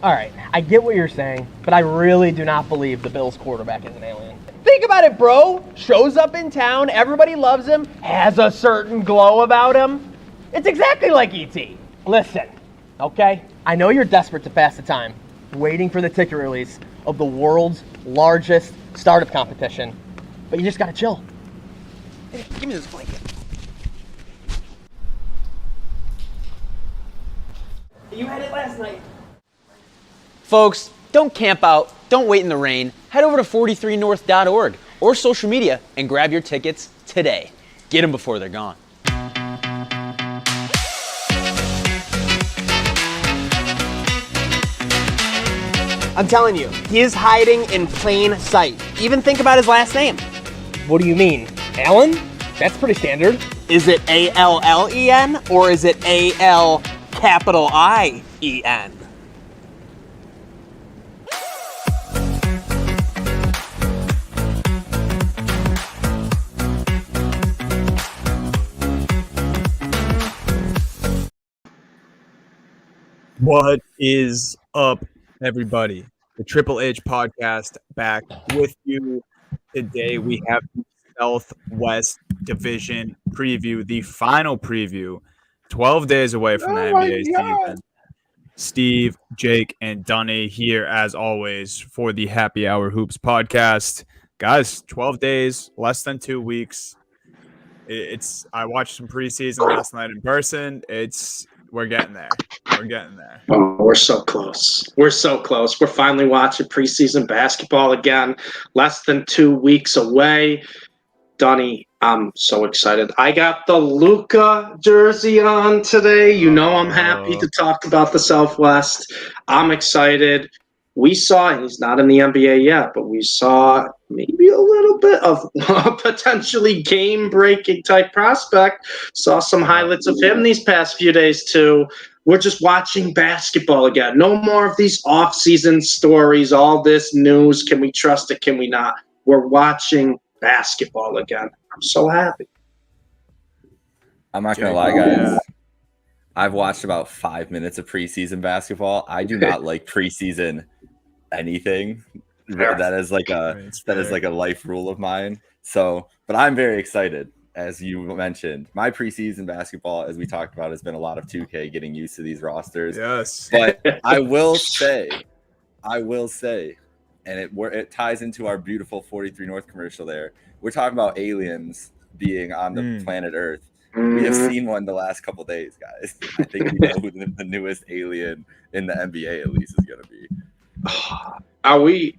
All right, I get what you're saying, but I really do not believe the Bills quarterback is an alien. Think about it, bro. Shows up in town, everybody loves him, has a certain glow about him. It's exactly like E.T. Listen, okay? I know you're desperate to pass the time, waiting for the ticket release of the world's largest startup competition, but you just gotta chill. Hey, give me this blanket. You had it last night. Folks, don't camp out, don't wait in the rain. Head over to 43north.org or social media and grab your tickets today. Get them before they're gone. I'm telling you, he is hiding in plain sight. Even think about his last name. What do you mean? Allen? That's pretty standard. Is it A-L-L-E-N or is it A-L-I-E-N? What is up, everybody? The Triple H podcast back with you today. We have the Southwest Division preview, the final preview, 12 days away from the NBA season. Steve, Jake, and Dunny here as always for the Happy Hour Hoops podcast. Guys, 12 days, less than 2 weeks. I watched some preseason last night in person. We're getting there. We're getting there. Oh, we're so close. We're so close. We're finally watching preseason basketball again. Less than 2 weeks away. Donnie, I'm so excited. I got the Luka jersey on today. You know I'm happy to talk about the Southwest. I'm excited. We saw, and he's not in the NBA yet, but we saw maybe a little bit of a potentially game-breaking type prospect. Saw some highlights of him these past few days, too. We're just watching basketball again. No more of these off-season stories, all this news. Can we trust it? Can we not? We're watching basketball again. I'm so happy. I'm not going to lie, guys. I've watched about 5 minutes of preseason basketball. I do not like preseason anything. That is like a life rule of mine. So, but I'm very excited. As you mentioned, my preseason basketball, as we talked about, has been a lot of 2K, getting used to these rosters. Yes. But I will say, and it ties into our beautiful 43 North commercial there. We're talking about aliens being on the planet Earth. We have seen one the last couple days, guys. I think we know who the newest alien in the NBA at least is going to be. Are we?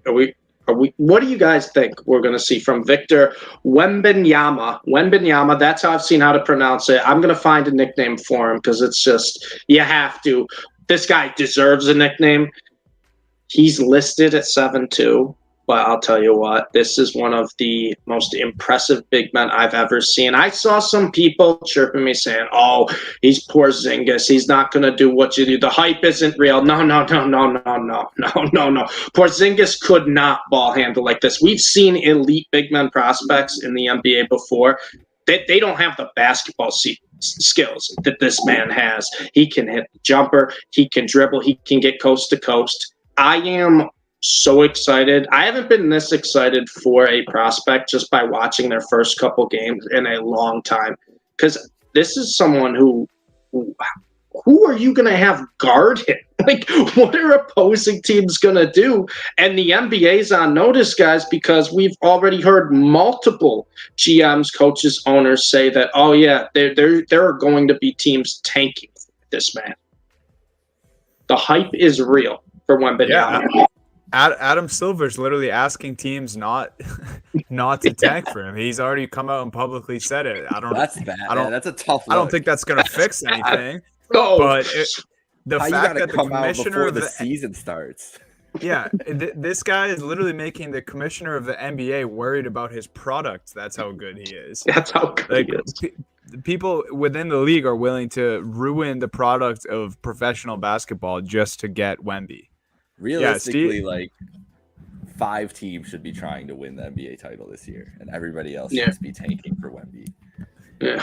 What do you guys think we're going to see from Victor Wembanyama? Wembanyama, that's how I've seen how to pronounce it. I'm going to find a nickname for him because it's just, you have to. This guy deserves a nickname. He's listed at 7'2", but I'll tell you what, this is one of the most impressive big men I've ever seen. I saw some people chirping me saying, oh, he's Porzingis. He's not going to do what you do. The hype isn't real. No. Porzingis could not ball handle like this. We've seen elite big men prospects in the NBA before. They don't have the basketball skills that this man has. He can hit the jumper. He can dribble. He can get coast to coast. I am so excited. I haven't been this excited for a prospect just by watching their first couple games in a long time. Because this is someone who are you going to have guard him? Like, what are opposing teams going to do? And the NBA's on notice, guys, because we've already heard multiple GMs, coaches, owners say that, oh, yeah, there are going to be teams tanking this man. The hype is real for Wembanyama. Yeah. Adam Silver's literally asking teams not to tank for him. He's already come out and publicly said it. That's bad. That's a tough look. I don't think that's going to fix anything. No. But the fact that the commissioner of the season starts. Yeah, this guy is literally making the commissioner of the NBA worried about his product. That's how good he is. That's how good he is. People within the league are willing to ruin the product of professional basketball just to get Wemby. Realistically, like 5 teams should be trying to win the NBA title this year, and everybody else should be tanking for Wemby. Yeah.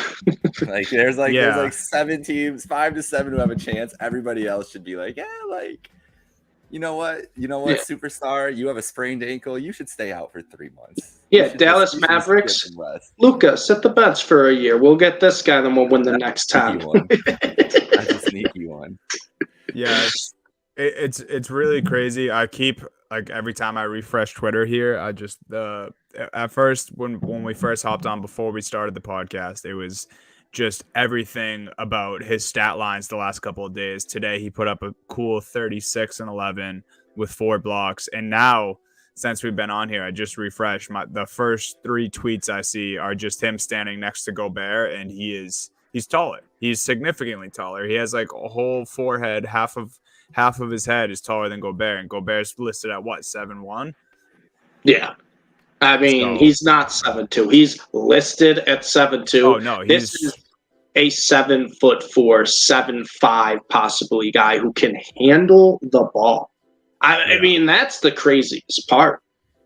there's 7 teams, 5 to 7 who have a chance. Everybody else should be like, You know what, Yeah. superstar? You have a sprained ankle. You should stay out for 3 months. Yeah, Dallas Mavericks. Luka, set the bench for a year. We'll get this guy, then we'll win the next time. That's a sneaky one. Yeah, it's really crazy. I keep like every time I refresh Twitter here, I just at first when we first hopped on before we started the podcast, it was just everything about his stat lines the last couple of days. Today he put up a cool 36 and 11 with 4 blocks, and now since we've been on here, I just refreshed the first 3 tweets I see are just him standing next to Gobert, and he's taller. He's significantly taller. He has like a whole forehead, half of his head is taller than Gobert, and Gobert's listed at what, 7'1"? Yeah. I mean, he's not 7'2". He's listed at 7'2". Oh no, this is a 7'4", 7'5" possibly guy who can handle the ball. I mean, that's the craziest part.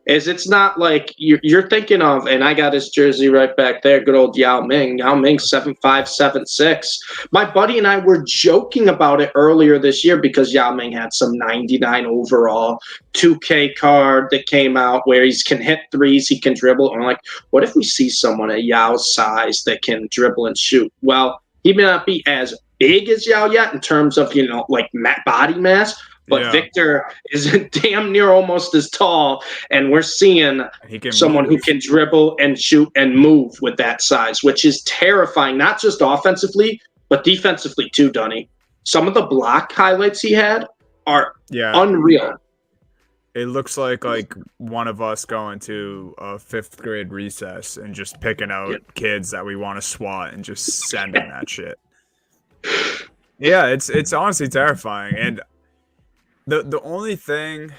Is it's not like you're thinking of, and I got his jersey right back there, good old Yao Ming. Yao Ming, 7'5", 7'6". My buddy and I were joking about it earlier this year because Yao Ming had some 99 overall 2K card that came out where he can hit threes, he can dribble. And I'm like, what if we see someone at Yao's size that can dribble and shoot? Well, he may not be as big as Yao yet in terms of, like body mass, but Victor is damn near almost as tall, and we're seeing someone who can dribble and shoot and move with that size, which is terrifying, not just offensively, but defensively too, Dunny. Some of the block highlights he had are unreal. It looks like one of us going to a 5th grade recess and just picking out kids that we want to swat and just sending that shit. Yeah, it's honestly terrifying. And the only thing,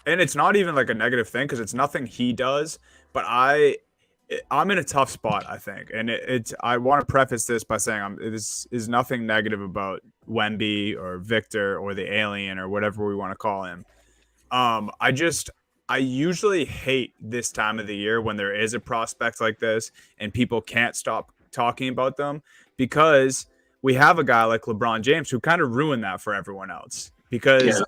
and it's not even like a negative thing because it's nothing he does, but I'm in a tough spot, I think. And I want to preface this by saying this is nothing negative about Wemby or Victor or the alien or whatever we want to call him. I usually hate this time of the year when there is a prospect like this and people can't stop talking about them, because we have a guy like LeBron James who kind of ruined that for everyone else. Because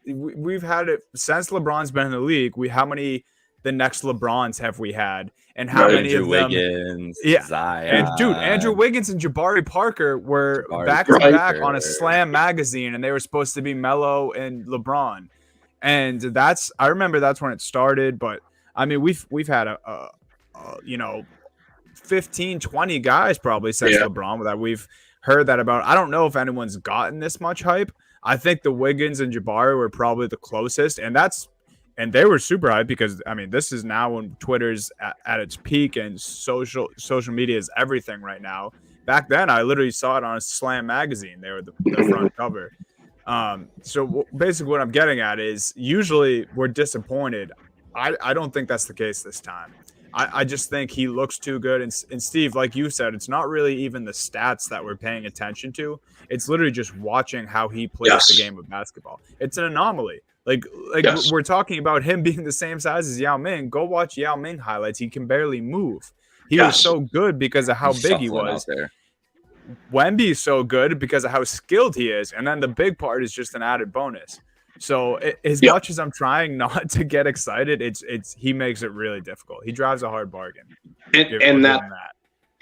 we've had it since LeBron's been in the league. The next LeBrons have we had, and how many of them? Wiggins, Zion. And Andrew Wiggins and Jabari Parker were back to back on a Slam magazine, and they were supposed to be Melo and LeBron. And I remember that's when it started. But I mean, we've had a 15, 20 guys probably since LeBron that we've heard that about. I don't know if anyone's gotten this much hype. I think the Wiggins and Jabari were probably the closest, and they were super hyped because, I mean, this is now when Twitter's at its peak and social media is everything right now. Back then, I literally saw it on a Slam magazine. They were the front cover. So basically what I'm getting at is usually we're disappointed. I don't think that's the case this time. I just think he looks too good. And Steve, like you said, it's not really even the stats that we're paying attention to. It's literally just watching how he plays the game of basketball. It's an anomaly. We're talking about him being the same size as Yao Ming. Go watch Yao Ming highlights. He can barely move. He was so good because of how big he was. Wemby is so good because of how skilled he is. And then the big part is just an added bonus. So as much as I'm trying not to get excited, he makes it really difficult. He drives a hard bargain. And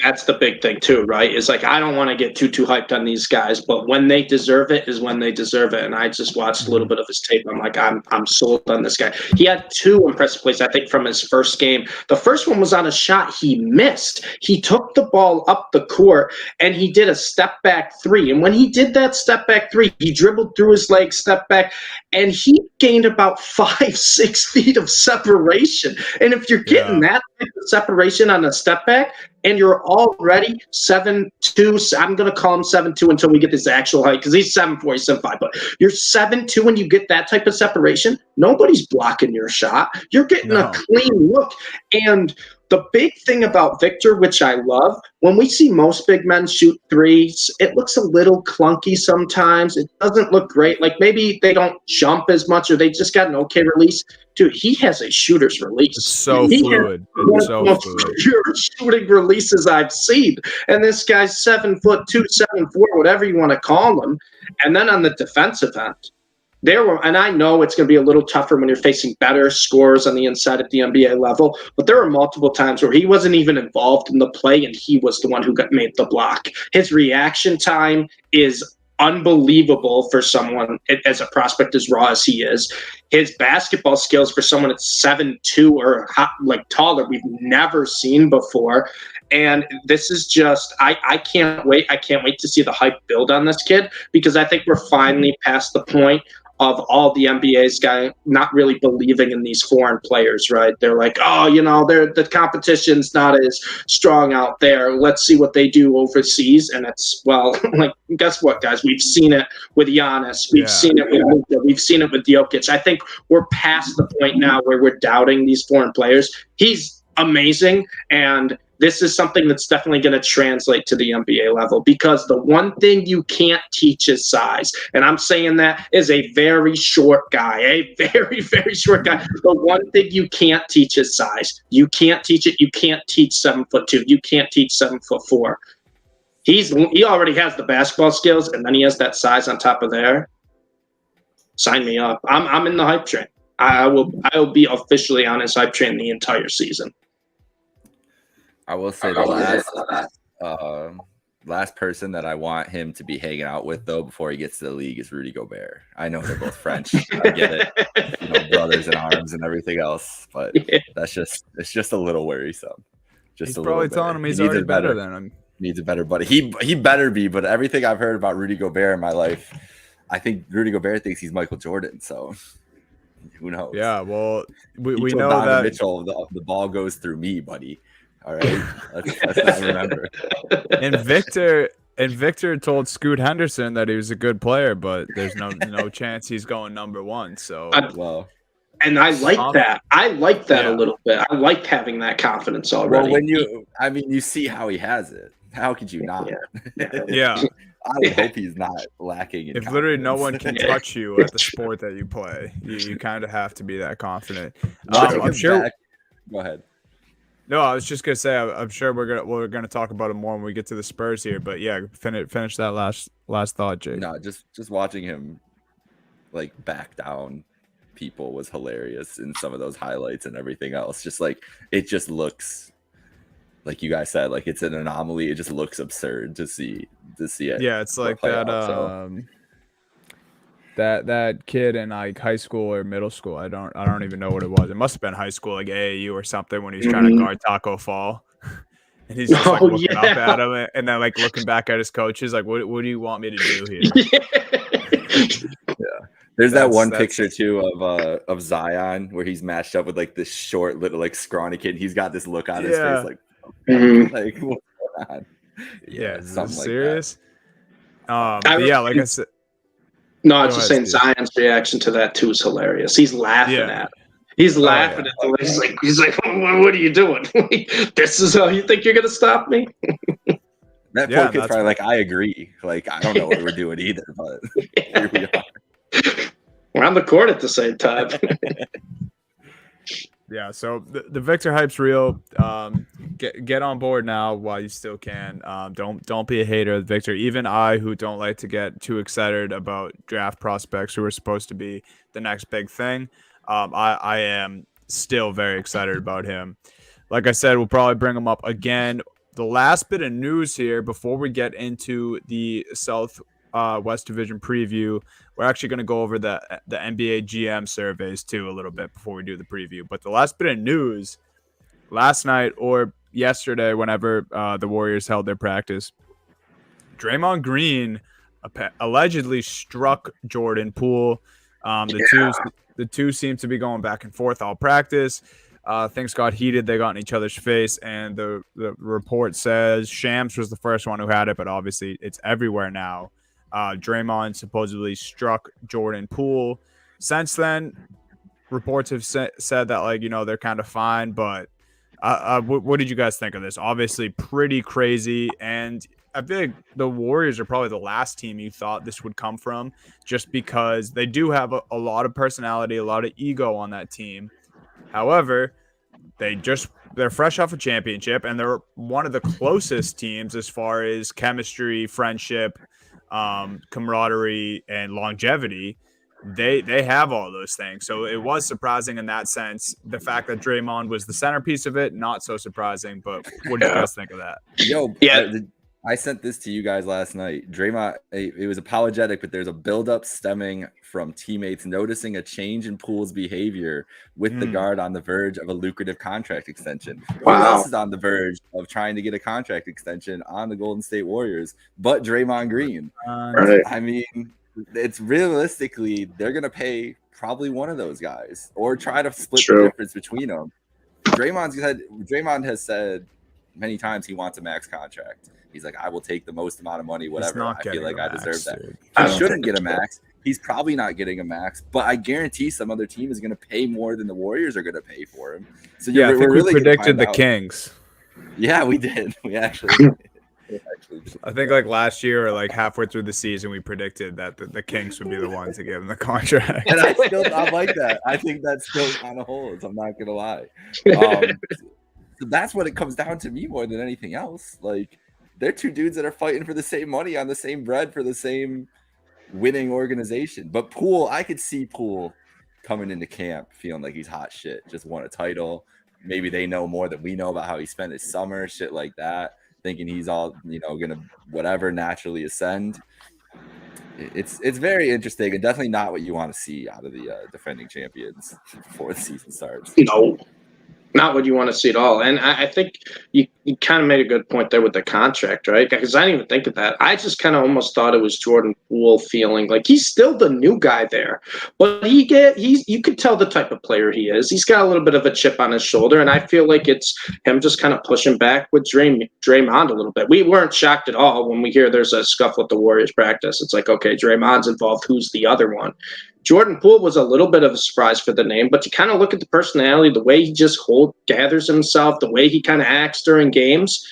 that's the big thing too, right? It's like, I don't want to get too hyped on these guys, but when they deserve it is when they deserve it. And I just watched a little bit of his tape. I'm like, I'm sold on this guy. He had 2 impressive plays, I think, from his first game. The first one was on a shot he missed. He took the ball up the court and he did a step back 3. And when he did that step back 3, he dribbled through his legs, step back, and he gained about 5-6 feet of separation. And if you're getting that type of separation on a step back, and you're already 7'2", I'm going to call him 7'2" until we get this actual height, because he's 7'4", he's 7'5", but you're 7'2", and you get that type of separation, nobody's blocking your shot. You're getting a clean look. And the big thing about Victor, which I love, when we see most big men shoot threes, it looks a little clunky sometimes. It doesn't look great. Like maybe they don't jump as much or they just got an okay release. Dude, he has a shooter's release. It's so fluid. It's so fluid. Pure shooting releases I've seen. And this guy's 7'2", 7'4", whatever you want to call him. And then on the defensive end, there were, and I know it's going to be a little tougher when you're facing better scorers on the inside at the NBA level, but there were multiple times where he wasn't even involved in the play and he was the one who got made the block. His reaction time is unbelievable for someone as a prospect as raw as he is. His basketball skills for someone that's 7'2" or like taller, we've never seen before. And this is just, I can't wait. I can't wait to see the hype build on this kid, because I think we're finally past the point of all the NBA's guy not really believing in these foreign players, right? They're like, oh, the competition's not as strong out there. Let's see what they do overseas. And it's, well, like, guess what, guys? We've seen it with Giannis. We've seen it with Luka. We've seen it with Jokic. I think we're past the point now where we're doubting these foreign players. He's amazing, and this is something that's definitely going to translate to the NBA level, because the one thing you can't teach is size. And I'm saying that as a very short guy, a very, very short guy. The one thing you can't teach is size. You can't teach it. You can't teach 7'2". You can't teach 7'4". He already has the basketball skills, and then he has that size on top of there. Sign me up. I'm in the hype train. I will be officially on his hype train the entire season. I will say the last person that I want him to be hanging out with, though, before he gets to the league is Rudy Gobert. I know they're both French. I get it. Brothers in arms and everything else. But it's just a little worrisome. He's probably telling him he's already better than him. Needs a better buddy. He better be, but everything I've heard about Rudy Gobert in my life, I think Rudy Gobert thinks he's Michael Jordan, so who knows? Yeah, well, we know Donovan that Mitchell, the ball goes through me, buddy. All right, let's not remember. And Victor told Scoot Henderson that he was a good player, but there's no chance he's going number one. So and I like that. I like that a little bit. I like having that confidence already. Well, you see how he has it. How could you not? Yeah. I would hope he's not lacking. If literally no one can touch you at the sport that you play, you kind of have to be that confident. I'm sure. Go ahead. No, I was just gonna say I'm sure we're gonna talk about it more when we get to the Spurs here. But yeah, finish that last thought, Jake. No, just watching him like back down people was hilarious in some of those highlights and everything else. Just like it just looks like you guys said, like it's an anomaly. It just looks absurd to see it. Yeah, it's like that. That kid in like high school or middle school. I don't even know what it was. It must have been high school, like AAU or something, when he was trying to guard Taco Fall. And he's just like looking up at him and then like looking back at his coaches, like, what do you want me to do here? Yeah. There's that one picture too of Zion where he's matched up with like this short little like scrawny kid. He's got this look on his face like what's going on? Yeah, is something this serious? Like but yeah, like I said. No, I was just saying Zion's reaction to that too is hilarious. He's laughing at it. He's laughing at the he's like, what are you doing? This is how you think you're gonna stop me? That poor kid's probably like, I agree. Like, I don't know what we're doing either, but here we are. We're on the court at the same time. Yeah, so the Victor hype's real. Get on board now while you still can. Don't be a hater of Victor. Even I, who don't like to get too excited about draft prospects who are supposed to be the next big thing, I am still very excited about him. Like I said, we'll probably bring him up again. The last bit of news here before we get into the West Division preview, we're actually going to go over the NBA GM surveys too a little bit before we do the preview. But the last bit of news, last night or yesterday, whenever the Warriors held their practice, Draymond Green allegedly struck Jordan Poole. The two seem to be going back and forth all practice. Things got heated. They got in each other's face, and the report says Shams was the first one who had it, but obviously it's everywhere now. Draymond supposedly struck Jordan Poole. Since then, reports have said that, like, they're kind of fine, but what did you guys think of this? Obviously pretty crazy, and I feel like the Warriors are probably the last team you thought this would come from, just because they do have a lot of personality, a lot of ego on that team. However, they're fresh off a championship, and they're one of the closest teams as far as chemistry, friendship, camaraderie, and longevity. they have all those things. So it was surprising in that sense. The fact that Draymond was the centerpiece of it, not so surprising. But what do you guys think of that? Yo, Yeah. I sent this to you guys last night. Draymond, it was apologetic, but there's a buildup stemming from teammates noticing a change in Poole's behavior with the guard on the verge of a lucrative contract extension. Wow. Who else is on the verge of trying to get a contract extension on the Golden State Warriors but Draymond Green? Right. I mean, it's realistically, they're going to pay probably one of those guys or try to split the difference between them. Draymond has said many times he wants a max contract. He's like, I will take the most amount of money, whatever. I feel like I deserve that. He shouldn't get a max. He's probably not getting a max, but I guarantee some other team is going to pay more than the Warriors are going to pay for him. So yeah, I think we predicted the Kings. Yeah, we did. We actually did. I think like last year or like halfway through the season, we predicted that the Kings would be the ones to give him the contract. And I like that. I think that still kind of holds. I'm not going to lie. So that's what it comes down to me more than anything else. Like, they're two dudes that are fighting for the same money on the same bread for the same winning organization. But Poole, I could see Poole coming into camp feeling like he's hot shit, just won a title. Maybe they know more than we know about how he spent his summer, shit like that, thinking he's all, gonna whatever naturally ascend. It's very interesting and definitely not what you want to see out of the defending champions before the season starts. No. Not what you want to see at all. And I think you kind of made a good point there with the contract, right? Because I didn't even think of that. I just kind of almost thought it was Jordan Poole feeling like he's still the new guy there. But you could tell the type of player he is. He's got a little bit of a chip on his shoulder, and I feel like it's him just kind of pushing back with Draymond a little bit. We weren't shocked at all when we hear there's a scuffle at the Warriors practice. It's like, okay, Draymond's involved. Who's the other one? Jordan Poole was a little bit of a surprise for the name, but you kind of look at the personality, the way he just gathers himself, the way he kind of acts during games.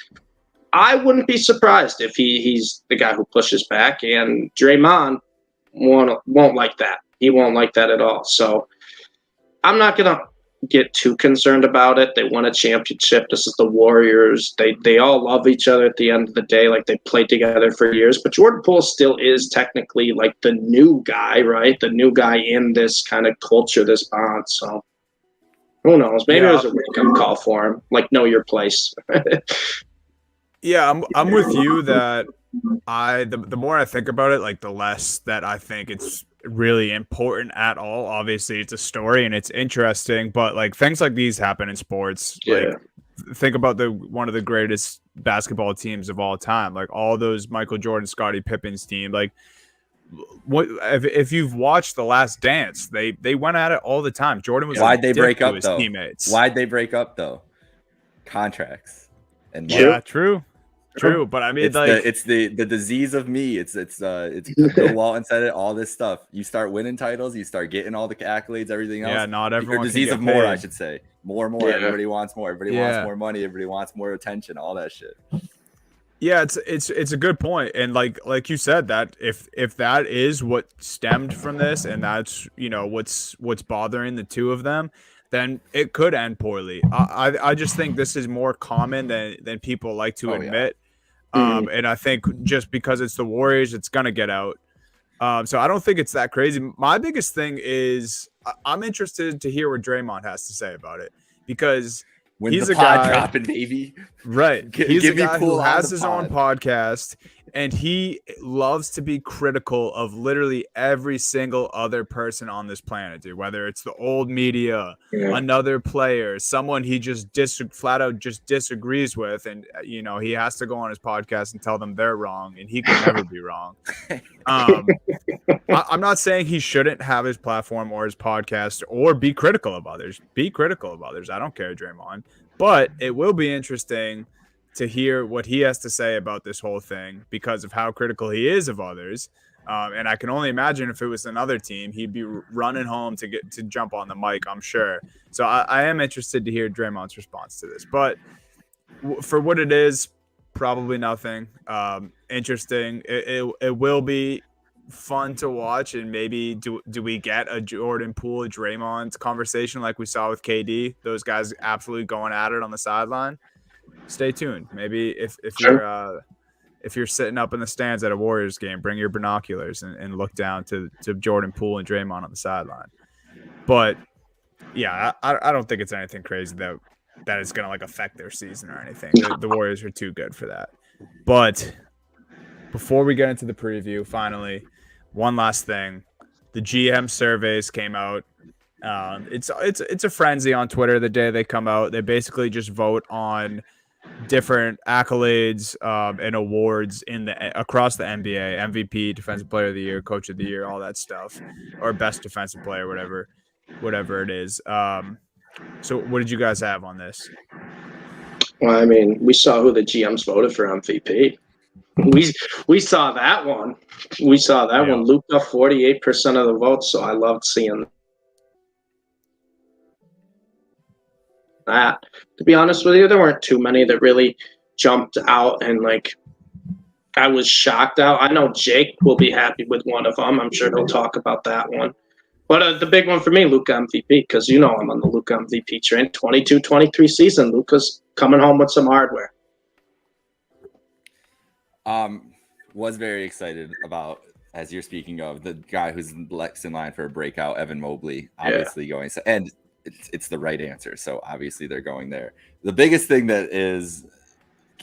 I wouldn't be surprised if he's the guy who pushes back, and Draymond won't like that. He won't like that at all. So I'm not going to get too concerned about it. They won a championship. This is the Warriors. They all love each other at the end of the day. Like, they played together for years. But Jordan Poole still is technically like the new guy, right? The new guy in this kind of culture, this bond. So who knows? Maybe it was a wake-up call for him. Like, know your place. Yeah, I'm with you that the more I think about it, like the less that I think it's really important at all. Obviously, it's a story and it's interesting, but like things like these happen in sports. Yeah. Like, think about one of the greatest basketball teams of all time, like all those Michael Jordan, Scottie Pippen's team. Like, what if you've watched The Last Dance? They went at it all the time. Jordan was Why'd they break up his though? Teammates. Why'd they break up though? Contracts and yeah, true. True, but I mean, it's the disease of me. It's Bill Walton said it. All this stuff. You start winning titles, you start getting all the accolades, everything else. Yeah, not everyone. Or disease of more, I should say. More. Yeah. Everybody wants more. Everybody wants more money. Everybody wants more attention. All that shit. Yeah, it's a good point, and like you said, that if that is what stemmed from this, and that's what's bothering the two of them, then it could end poorly. I just think this is more common than people like to admit. Yeah. And I think just because it's the Warriors, it's going to get out. So I don't think it's that crazy. My biggest thing is I'm interested to hear what Draymond has to say about it, because he's the pod dropping, baby. Right. He's a guy who has his own podcast, and he loves to be critical of literally every single other person on this planet, dude. Whether it's the old media, another player, someone he just flat out just disagrees with, and he has to go on his podcast and tell them they're wrong, and he can never be wrong. I'm not saying he shouldn't have his platform or his podcast or be critical of others. Be critical of others. I don't care, Draymond. But it will be interesting to hear what he has to say about this whole thing because of how critical he is of others. And I can only imagine if it was another team, he'd be running home to jump on the mic, I'm sure. So I am interested to hear Draymond's response to this. But for what it is, probably nothing. Interesting. It will be fun to watch, and maybe do we get a Jordan Poole, Draymond conversation like we saw with KD? Those guys absolutely going at it on the sideline. Stay tuned. Maybe if you're if you're sitting up in the stands at a Warriors game, bring your binoculars and look down to Jordan Poole and Draymond on the sideline. But yeah, I don't think it's anything crazy that is going to like affect their season or anything. The Warriors are too good for that. But before we get into the preview, finally, one last thing. The GM surveys came out. It's a frenzy on Twitter the day they come out. They basically just vote on different accolades and awards across the NBA, MVP, Defensive Player of the Year, Coach of the Year, all that stuff, or Best Defensive Player, whatever it is. So what did you guys have on this? Well, I mean, we saw who the GMs voted for MVP. We saw that one. We saw that one. Luka, 48% of the votes. So I loved seeing that. To be honest with you, there weren't too many that really jumped out and like I was shocked out. I know Jake will be happy with one of them. I'm sure he'll talk about that one. But the big one for me, Luka MVP, because you know I'm on the Luka MVP train. 22-23 season. Luka's coming home with some hardware. Was very excited about, as you're speaking of, the guy who's next in line for a breakout, Evan Mobley, obviously going. And it's the right answer, so obviously they're going there. The biggest thing that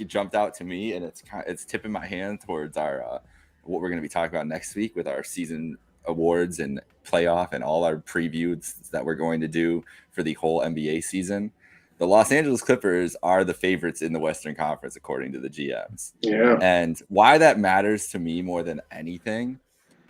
jumped out to me, and it's tipping my hand towards our what we're going to be talking about next week with our season awards and playoff and all our previews that we're going to do for the whole NBA season. The Los Angeles Clippers are the favorites in the Western Conference, according to the GMs. Yeah. And why that matters to me more than anything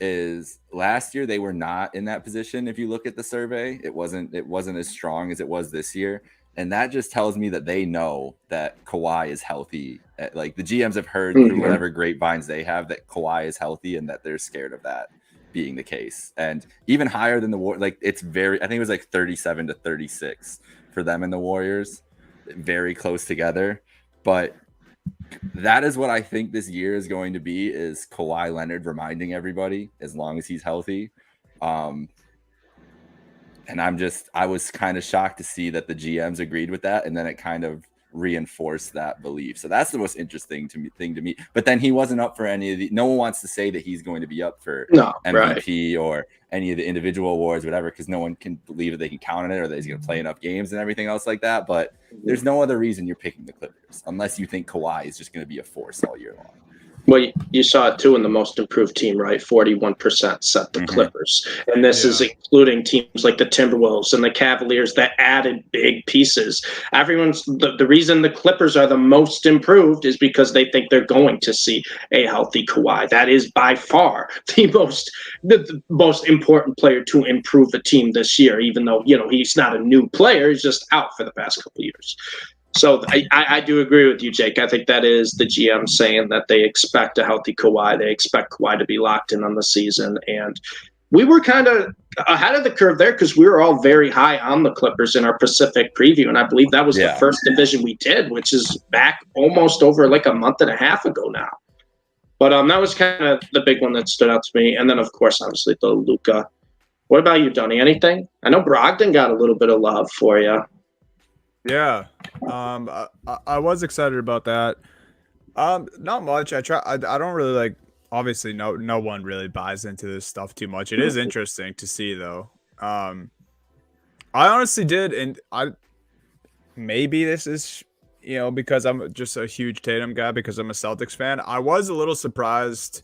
is last year they were not in that position. If you look at the survey, it wasn't as strong as it was this year. And that just tells me that they know that Kawhi is healthy. Like the GMs have heard through whatever grapevines they have that Kawhi is healthy and that they're scared of that being the case. And even higher than the war, like I think it was like 37-36 for them and the Warriors, very close together. But that is what I think this year is going to be, is Kawhi Leonard reminding everybody as long as he's healthy. And I was kind of shocked to see that the GMs agreed with that. And then it kind of reinforced that belief. So that's the most interesting thing to me. But then he wasn't up for any of the, no one wants to say that he's going to be up for MVP or any of the individual awards, whatever, because no one can believe that they can count on it or that he's going to play enough games and everything else like that. But there's no other reason you're picking the Clippers unless you think Kawhi is just going to be a force all year long. Well, you saw it too in the most improved team, right? 41% set the Clippers. And this is including teams like the Timberwolves and the Cavaliers that added big pieces. The reason the Clippers are the most improved is because they think they're going to see a healthy Kawhi. That is by far the most important player to improve the team this year, even though, he's not a new player. He's just out for the past couple of years. So I do agree with you, Jake. I think that is the GM saying that they expect a healthy Kawhi. They expect Kawhi to be locked in on the season. And we were kind of ahead of the curve there because we were all very high on the Clippers in our Pacific preview. And I believe that was the first division we did, which is back almost over like a month and a half ago now. But that was kind of the big one that stood out to me. And then, of course, obviously, the Luka. What about you, Donnie? Anything? I know Brogdon got a little bit of love for you. Yeah, I was excited about that. Not much. I don't really like. Obviously, no one really buys into this stuff too much. It is interesting to see, though. I honestly did, and maybe this is because I'm just a huge Tatum guy because I'm a Celtics fan. I was a little surprised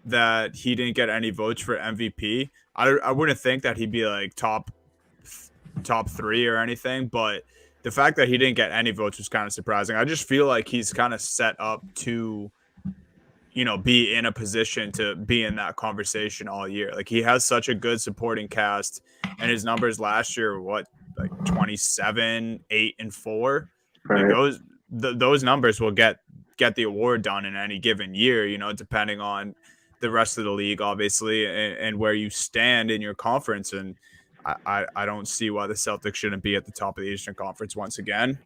that he didn't get any votes for MVP. I wouldn't think that he'd be like top 3 or anything, but the fact that he didn't get any votes was kind of surprising. I just feel like he's kind of set up to, be in a position to be in that conversation all year. Like he has such a good supporting cast, and his numbers last year were 27, 8, and 4. Right. Like those numbers will get the award done in any given year. Depending on the rest of the league, obviously, and where you stand in your conference. And I don't see why the Celtics shouldn't be at the top of the Eastern Conference once again.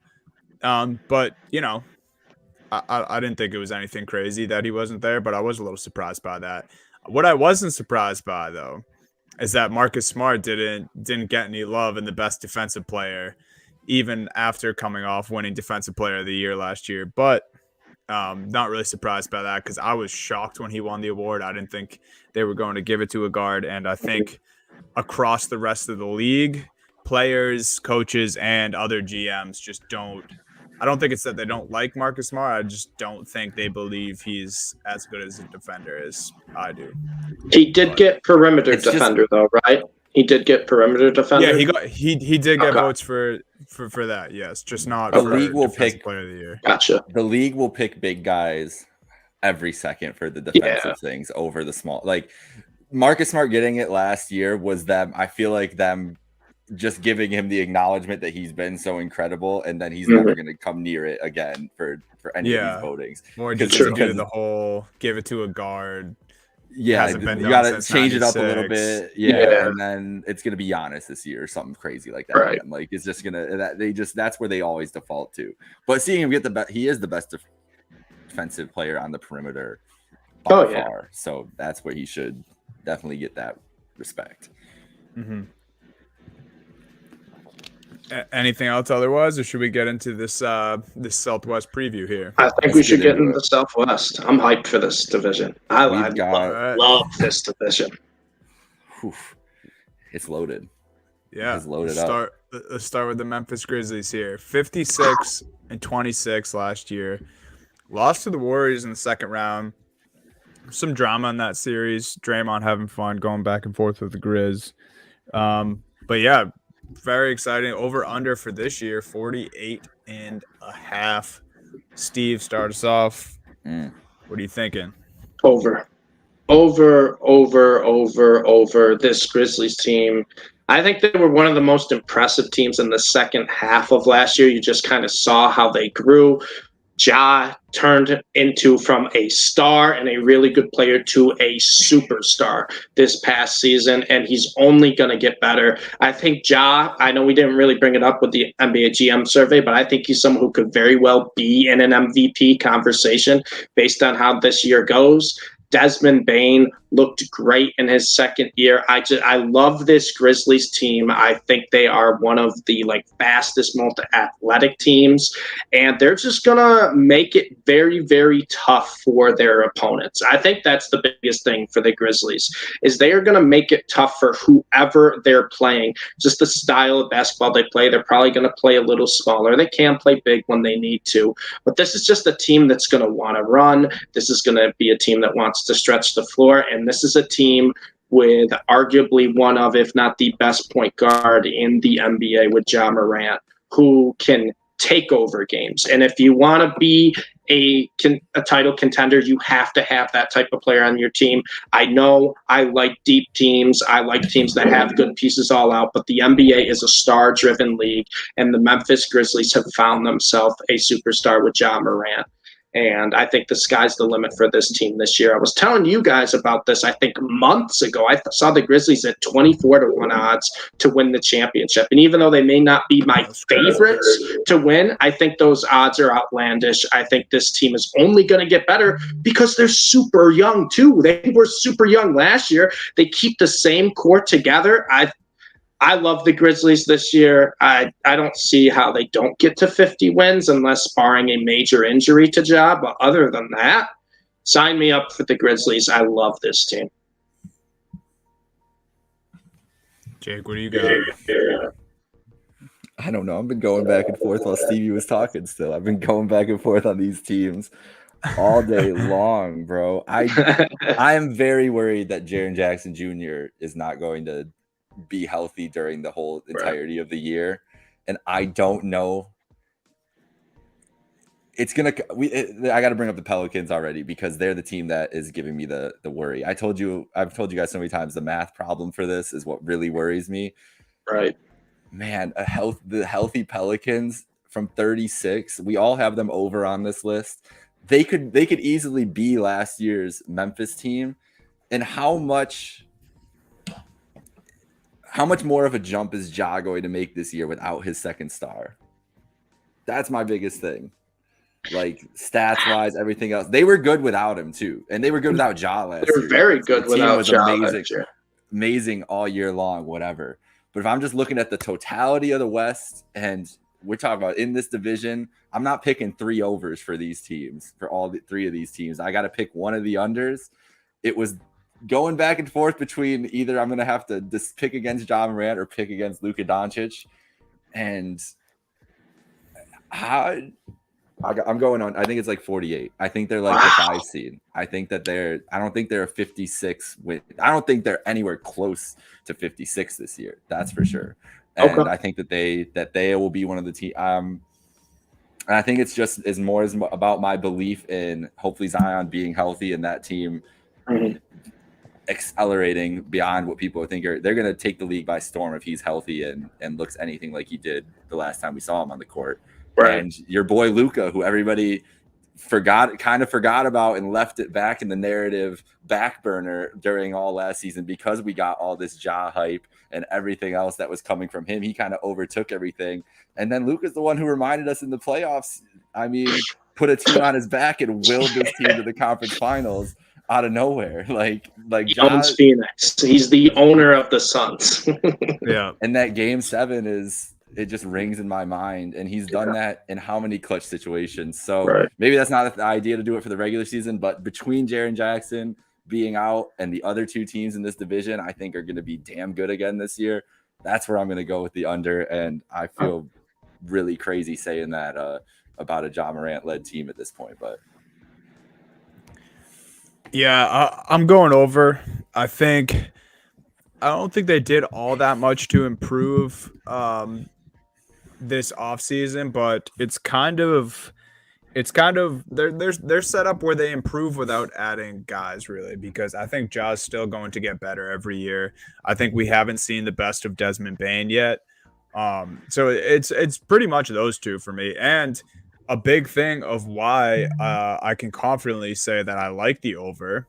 But, I didn't think it was anything crazy that he wasn't there, but I was a little surprised by that. What I wasn't surprised by, though, is that Marcus Smart didn't get any love in the best defensive player, even after coming off winning Defensive Player of the Year last year. But Not really surprised by that because I was shocked when he won the award. I didn't think they were going to give it to a guard. And I think across the rest of the league, players, coaches, and other GMs just don't. I don't think it's that they don't like Marcus Smart. I just don't think they believe he's as good as a defender as I do. He did get perimeter defender though, right? He did get perimeter defender. Yeah, he did get Okay. votes for that. Yes, just not. The for league will defensive pick player of the year. Gotcha. The league will pick big guys every second for the defensive things over the small. Like Marcus Smart getting it last year was them. I feel like them just giving him the acknowledgement that he's been so incredible, and then he's never going to come near it again for any of these votings. More just to do the whole give it to a guard. Yeah, you got to change it up a little bit. Yeah, and then it's going to be Giannis this year or something crazy like that. Right. Again. Like it's just going to that's where they always default to. But seeing him get the best, he is the best defensive player on the perimeter by far. So that's where he should definitely get that respect. Mm-hmm. Anything else otherwise, or should we get into this this Southwest preview here? I think we should get into the Southwest. I'm hyped for this division. I love this division. It's loaded. Yeah, it's loaded up. Let's start with the Memphis Grizzlies here. 56-26 last year. Lost to the Warriors in the second round. Some drama in that series. Draymond having fun, going back and forth with the Grizz. But yeah, very exciting. Over under for this year, 48.5. Steve, start us off. What are you thinking? Over. This Grizzlies team. I think they were one of the most impressive teams in the second half of last year. You just kind of saw how they grew. Ja turned into from a star and a really good player to a superstar this past season, and he's only going to get better. I think Ja, I know we didn't really bring it up with the NBA GM survey, but I think he's someone who could very well be in an MVP conversation based on how this year goes. Desmond Bane looked great in his second year. I love this Grizzlies team. I think they are one of the fastest, most athletic teams, and they're just gonna make it very, very tough for their opponents. I think that's the biggest thing for the Grizzlies is they are gonna make it tough for whoever they're playing. Just the style of basketball they play, they're probably gonna play a little smaller. They can play big when they need to, but this is just a team that's gonna want to run. This is gonna be a team that wants to stretch the floor, and this is a team with arguably one of, if not the best point guard in the NBA with Ja Morant, who can take over games. And if you want to be a title contender, you have to have that type of player on your team. I know I like deep teams. I like teams that have good pieces all out, but the NBA is a star-driven league, and the Memphis Grizzlies have found themselves a superstar with Ja Morant. And I think the sky's the limit for this team this year. I was telling you guys about this, I think, months ago. I saw the Grizzlies at 24-1 odds to win the championship. And even though they may not be my favorites to win, I think those odds are outlandish. I think this team is only going to get better because they're super young, too. They were super young last year. They keep the same core together. I love the Grizzlies this year. I don't see how they don't get to 50 wins unless barring a major injury to Ja. But other than that, sign me up for the Grizzlies. I love this team. Jake, what do you got? I don't know. I've been going back and forth while Stevie was talking still. I've been going back and forth on these teams all day long, bro. I am very worried that Jaren Jackson Jr. is not going to be healthy during the whole entirety of the year, and I don't know. It's gonna. I got to bring up the Pelicans already because they're the team that is giving me the worry. I've told you guys so many times the math problem for this is what really worries me. Right, man. The healthy Pelicans from 36. We all have them over on this list. They could easily be last year's Memphis team, and how much more of a jump is Ja going to make this year without his second star? That's my biggest thing. Stats-wise, everything else. They were good without him, too. And they were good without Ja last year. They were very good without Ja last year. Amazing all year long, whatever. But if I'm just looking at the totality of the West and we're talking about in this division. I'm not picking 3 overs for these teams, for all 3 of these teams. I got to pick one of the unders. It was going back and forth between either I'm going to have to just pick against Ja Morant or pick against Luka Doncic. And I'm going on. I think it's like 48. I think they're like the 5 seed. I think that I don't think they're a 56 win. I don't think they're anywhere close to 56 this year. That's for sure. And I think that they will be one of the team. And I think it's just as about my belief in hopefully Zion being healthy and that team accelerating beyond what people think they're going to take the league by storm if he's healthy and looks anything like he did the last time we saw him on the court. Right. And your boy Luka, who everybody forgot about and left it back in the narrative back burner during all last season because we got all this Ja hype and everything else that was coming from him. He kind of overtook everything. And then Luka's the one who reminded us in the playoffs, put a team on his back and willed this team to the conference finals out of nowhere. Like he owns Phoenix. He's the owner of the Suns. Yeah. And that game 7 it just rings in my mind, and he's done that in how many clutch situations. So maybe that's not the idea to do it for the regular season, but between Jaren Jackson being out and the other 2 teams in this division, I think are going to be damn good again this year. That's where I'm going to go with the under, and I feel really crazy saying that about a Ja Morant-led team at this point, but yeah, I'm going over. I don't think they did all that much to improve this offseason, but it's kind of they're set up where they improve without adding guys, really, because I think Ja's still going to get better every year. I think we haven't seen the best of Desmond Bane yet. So it's pretty much those 2 for me. And a big thing of why I can confidently say that I like the over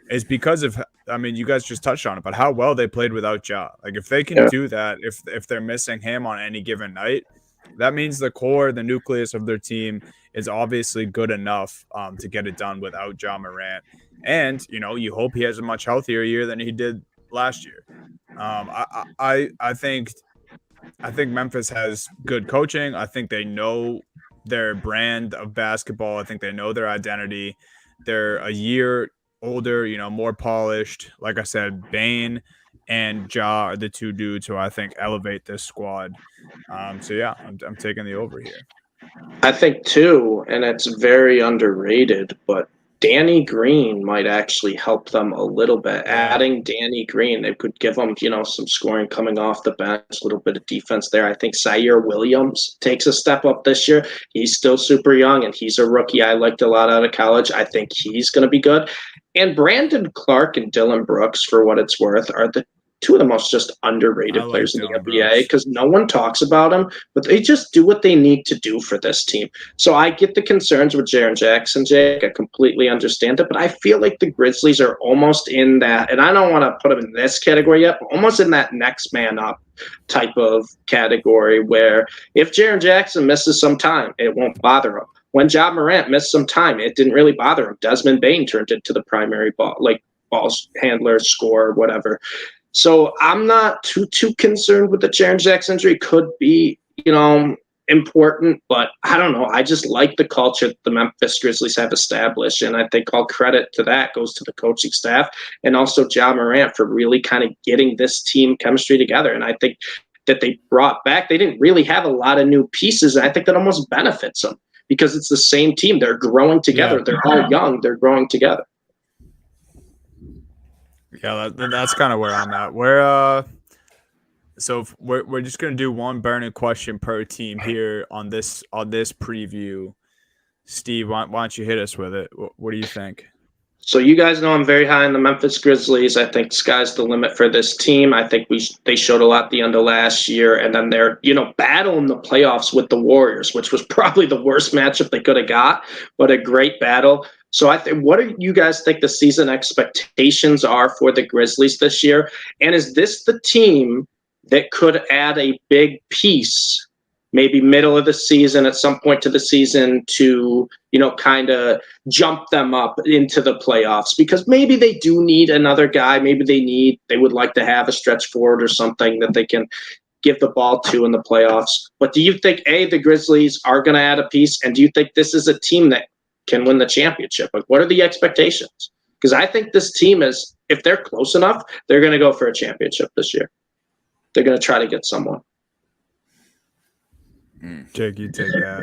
is because of, you guys just touched on it, but how well they played without Ja. Like, if they can do that, if they're missing him on any given night, that means the core, the nucleus of their team is obviously good enough to get it done without Ja Morant. And, you hope he has a much healthier year than he did last year. I think Memphis has good coaching. I think they know their brand of basketball. I think they know their identity. They're a year older, more polished. Like I said, Bane and Ja are the 2 dudes who I think elevate this squad. So yeah, I'm taking the over here. I think too, and it's very underrated, but Danny Green might actually help them a little bit. Yeah. Adding Danny Green, they could give them, some scoring coming off the bench, a little bit of defense there. I think Zaire Williams takes a step up this year. He's still super young, and he's a rookie I liked a lot out of college. I think he's going to be good. And Brandon Clark and Dylan Brooks, for what it's worth, are the 2 of the most just underrated players in the NBA because no one talks about them, but they just do what they need to do for this team. So I get the concerns with Jaren Jackson, Jake. I completely understand it, but I feel like the Grizzlies are almost in that, and I don't want to put them in this category yet, but almost in that next man up type of category where if Jaren Jackson misses some time, it won't bother him. When Ja Morant missed some time, it didn't really bother him. Desmond Bane turned into the primary ball handler, scorer, whatever. So I'm not too concerned with the Jaren Jackson injury. Could be, important, but I don't know. I just like the culture that the Memphis Grizzlies have established, and I think all credit to that goes to the coaching staff and also Ja Morant for really kind of getting this team chemistry together. And I think that they brought back, they didn't really have a lot of new pieces, and I think that almost benefits them because it's the same team. They're growing together. Yeah. They're all young. They're growing together. Yeah, that's kind of where I'm at. So we're just gonna do one burning question per team here on this preview. Steve, why don't you hit us with it? What do you think? So you guys know I'm very high on the Memphis Grizzlies. I think sky's the limit for this team. I think they showed a lot at the end of last year, and then they're battling the playoffs with the Warriors, which was probably the worst matchup they could have got, but a great battle. So I think, what do you guys think the season expectations are for the Grizzlies this year? And is this the team that could add a big piece, maybe middle of the season, at some point to the season, to, kind of jump them up into the playoffs? Because maybe they do need another guy. Maybe they would like to have a stretch forward or something that they can give the ball to in the playoffs. But do you think, the Grizzlies are going to add a piece? And do you think this is a team that can win the championship? Like, what are the expectations? Because I think this team is, if they're close enough, they're going to go for a championship this year. They're going to try to get someone. Jake, you take that.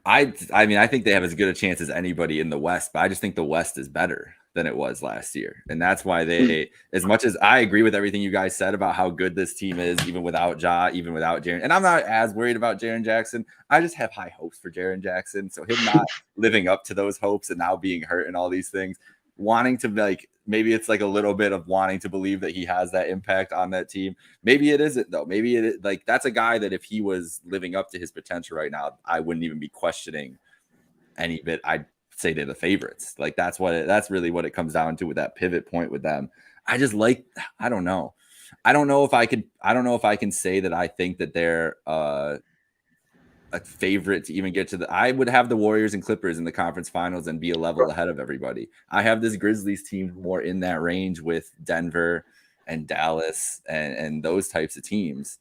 I mean, I think they have as good a chance as anybody in the West, but I just think the West is better than it was last year. And that's why they, as much as I agree with everything you guys said about how good this team is, even without Ja, even without Jaren, and I'm not as worried about Jaren Jackson. I just have high hopes for Jaren Jackson. So him not living up to those hopes and now being hurt and all these things, wanting to, like, maybe it's like a little bit of wanting to believe that he has that impact on that team. Maybe it isn't, though. Maybe it is, like, that's a guy that if he was living up to his potential right now, I wouldn't even be questioning any bit. I'd say they're the favorites. Like, that's really what it comes down to with that pivot point with them. I don't know. I don't know if I can say that I think that they're a favorite to even get to I would have the Warriors and Clippers in the conference finals and be a level ahead of everybody. I have this Grizzlies team more in that range with Denver and Dallas and those types of teams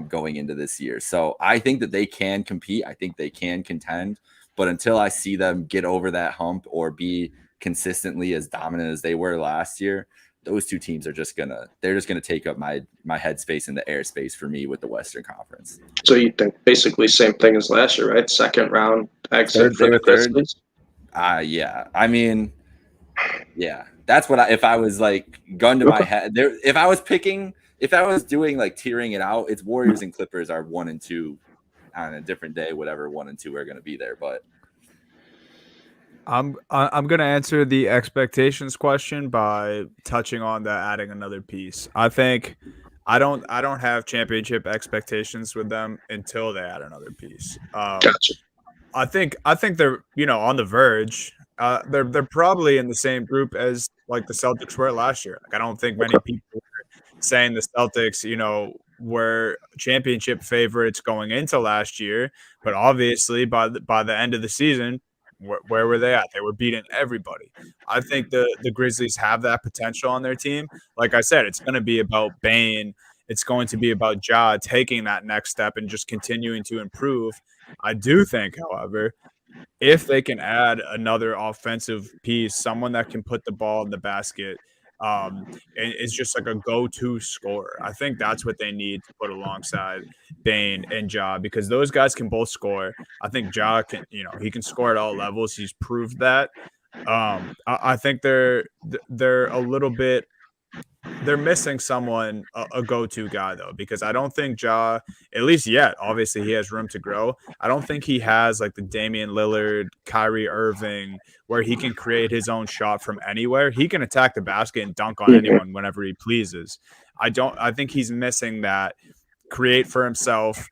going into this year. So I think that they can compete. I think they can contend, but until I see them get over that hump or be consistently as dominant as they were last year, those two teams are just gonna take up my headspace and the airspace for me with the Western Conference. So you think basically same thing as last year, right? Second round exit for the Grizzlies? Yeah. I mean, yeah. That's what if I was like gun to my head there. If I was doing like tearing it out, it's Warriors and Clippers are 1 and 2 on a different day, whatever 1 and 2 are going to be there. But I'm going to answer the expectations question by touching on that, adding another piece. I think I don't have championship expectations with them until they add another piece. Gotcha. I think they're, on the verge. They're probably in the same group as like the Celtics were last year. Like, I don't think many people were saying the Celtics, were championship favorites going into last year, but obviously by the end of the season, where were they at? They were beating everybody. I think the Grizzlies have that potential on their team. Like I said, it's going to be about Bane. It's going to be about Ja taking that next step and just continuing to improve. I do think, however, if they can add another offensive piece, someone that can put the ball in the basket, and it's just like a go-to scorer. I think that's what they need to put alongside Bane and Ja, because those guys can both score. I think Ja can, he can score at all levels. He's proved that. I think they're a little bit. They're missing someone, a go-to guy, though, because I don't think Ja, at least yet, obviously he has room to grow. I don't think he has like the Damian Lillard, Kyrie Irving, where he can create his own shot from anywhere. He can attack the basket and dunk on anyone whenever he pleases. I think he's missing that create for himself,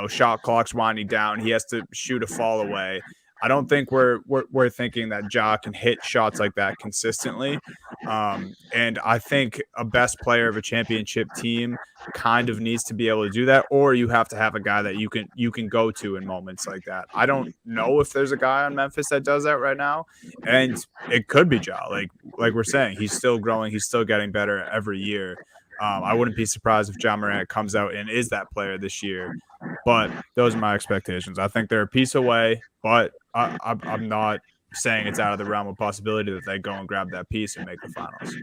shot clock's winding down. He has to shoot a fall away. I don't think we're thinking that Ja can hit shots like that consistently. And I think a best player of a championship team kind of needs to be able to do that, or you have to have a guy that you can go to in moments like that. I don't know if there's a guy on Memphis that does that right now, and it could be Ja. Like we're saying, he's still growing, he's still getting better every year. I wouldn't be surprised if Ja Morant comes out and is that player this year. But those are my expectations. I think they're a piece away, but I'm not saying it's out of the realm of possibility that they go and grab that piece and make the finals.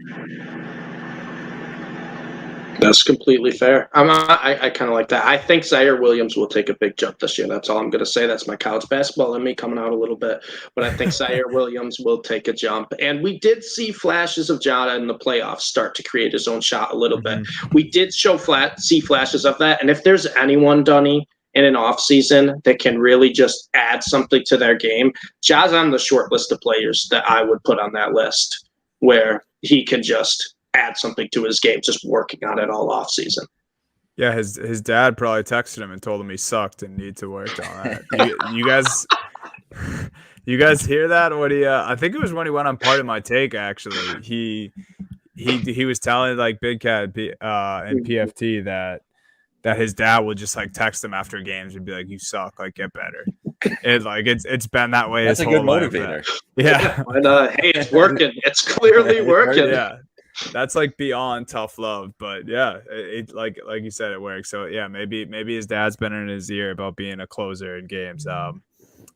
That's completely fair. I kind of like that. I think Zaire Williams will take a big jump this year. That's all I'm going to say. That's my college basketball in me coming out a little bit. But I think Zaire Williams will take a jump. And we did see flashes of Jada in the playoffs start to create his own shot a little bit. We did see flashes of that. And if there's anyone, Dunny, in an offseason that can really just add something to their game, Ja's on the short list of players that I would put on that list where he can just add something to his game, just working on it all off season. Yeah, his dad probably texted him and told him he sucked and needed to work on that. you guys hear that? What I think it was when he went on Part of My Take. Actually, he was telling like Big Cat and PFT that his dad would just like text him after games and be like, "You suck, like get better." It's been that way. That's his a good whole life. motivator. Yeah. And hey, it's working. It's clearly working. Yeah. that's like beyond tough love. But yeah, it like you said, it works. So yeah, maybe his dad's been in his ear about being a closer in games.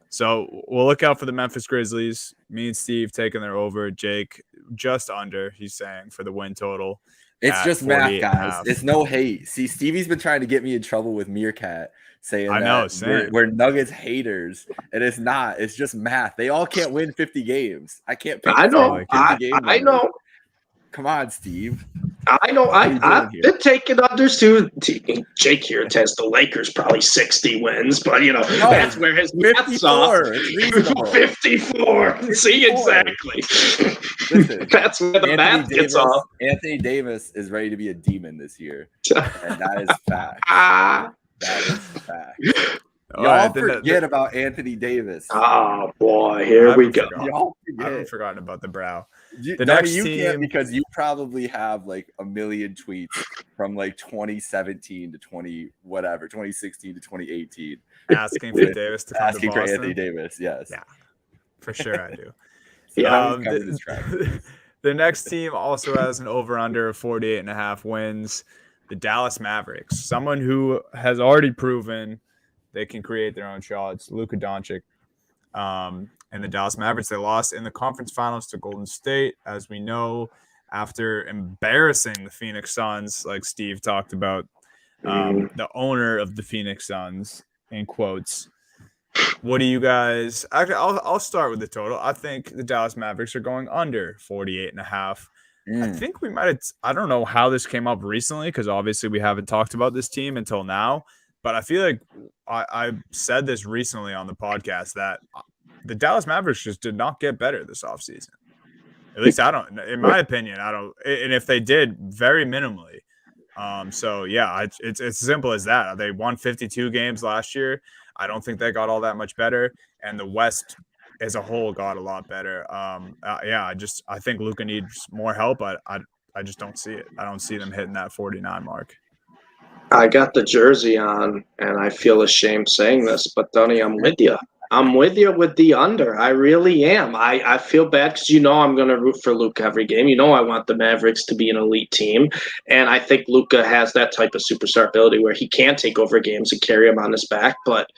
So we'll look out for the Memphis Grizzlies. Me and Steve taking their over. Jake just under. He's saying for the win total. It's just math, 48.5. guys. It's no hate. See, Stevie's been trying to get me in trouble with Meerkat, saying I know, we're Nuggets haters, and it's not. It's just math. They all can't win 50 games. I can't pick. I know. 50 game I know. Come on, Steve. I know. What are you doing I've here? been taking unders too. Jake here has the Lakers probably 60 wins, but that's where his math's off. 54. It's reasonable. 54. See, 54. exactly. Listen, That's where the math gets off. Anthony Davis is ready to be a demon this year, and that is fact. That is fact. Y'all forget about Anthony Davis. Oh boy, here we go. Y'all I forget. haven't forgotten about the brow. The next you can't, because you probably have like a million tweets from like 2017 to 2016 to 2018 asking for Davis to come to Boston. For Anthony Davis. Yes. Yeah, for sure I do. The next team also has an over/under of 48.5 wins. The Dallas Mavericks, someone who has already proven they can create their own shots. Luka Doncic. And the Dallas Mavericks, they lost in the conference finals to Golden State, as we know, after embarrassing the Phoenix Suns, like Steve talked about, the owner of the Phoenix Suns, in quotes. What do you guys – I'll start with the total. I think the Dallas Mavericks are going under 48.5. I think we might have – I don't know how this came up recently, because obviously we haven't talked about this team until now. But I feel like I said this recently on the podcast that the Dallas Mavericks just did not get better this offseason. At least in my opinion, and if they did, very minimally. So yeah, it's as simple as that. They won 52 games last year. I don't think they got all that much better, and the West as a whole got a lot better. I think Luka needs more help, but I just don't see it. I don't see them hitting that 49 mark. I got the jersey on, and I feel ashamed saying this, but Donnie, I'm with you. I'm with you with the under. I really am. I feel bad because I'm going to root for Luka every game. I want the Mavericks to be an elite team, and I think Luka has that type of superstar ability where he can take over games and carry them on his back, but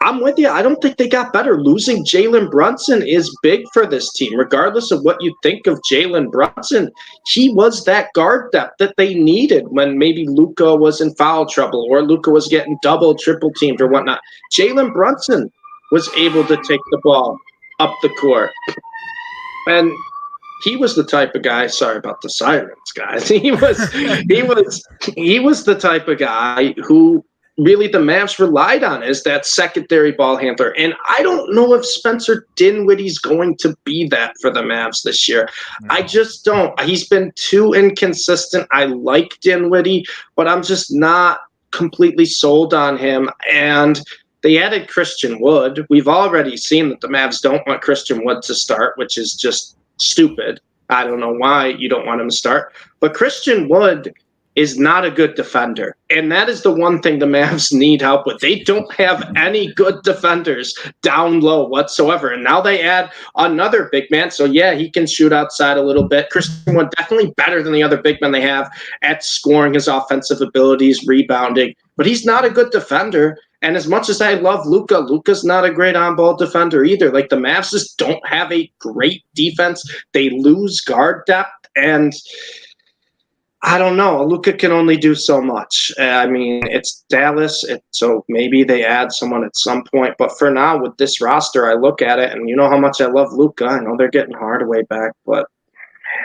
I'm with you. I don't think they got better. Losing Jalen Brunson is big for this team. Regardless of what you think of Jalen Brunson, he was that guard depth that they needed when maybe Luka was in foul trouble or Luka was getting double, triple teamed or whatnot. Jalen Brunson was able to take the ball up the court. And he was the type of guy, sorry about the sirens, guys. He was the type of guy who really the Mavs relied on as that secondary ball handler. And I don't know if Spencer Dinwiddie's going to be that for the Mavs this year. I just don't. He's been too inconsistent. I like Dinwiddie, but I'm just not completely sold on him. And they added Christian Wood. We've already seen that the Mavs don't want Christian Wood to start, which is just stupid. I don't know why you don't want him to start. But Christian Wood is not a good defender. And that is the one thing the Mavs need help with. They don't have any good defenders down low whatsoever. And now they add another big man. So, yeah, he can shoot outside a little bit. Christian Wood definitely better than the other big men they have at scoring, his offensive abilities, rebounding. But he's not a good defender. And as much as I love Luka, Luka's not a great on-ball defender either. Like, the Mavs just don't have a great defense. They lose guard depth. And I don't know. Luka can only do so much. I mean, it's Dallas, so maybe they add someone at some point. But for now, with this roster, I look at it, and you know how much I love Luka. I know they're getting Hardaway back, but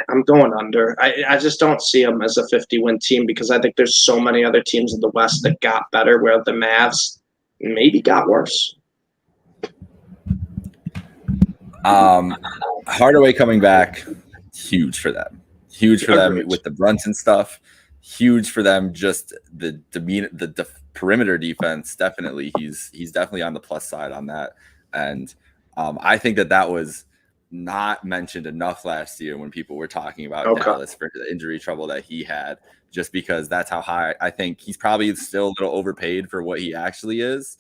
I'm going under. I just don't see them as a 50-win team because I think there's so many other teams in the West that got better where the Mavs maybe got worse. Hardaway coming back, huge for them. Huge for them with the Brunson stuff. Huge for them, just the perimeter defense. Definitely, he's definitely on the plus side on that. And I think that was not mentioned enough last year when people were talking about Okay. Dallas for the injury trouble that he had, just because that's how high I think he's probably still a little overpaid for what he actually is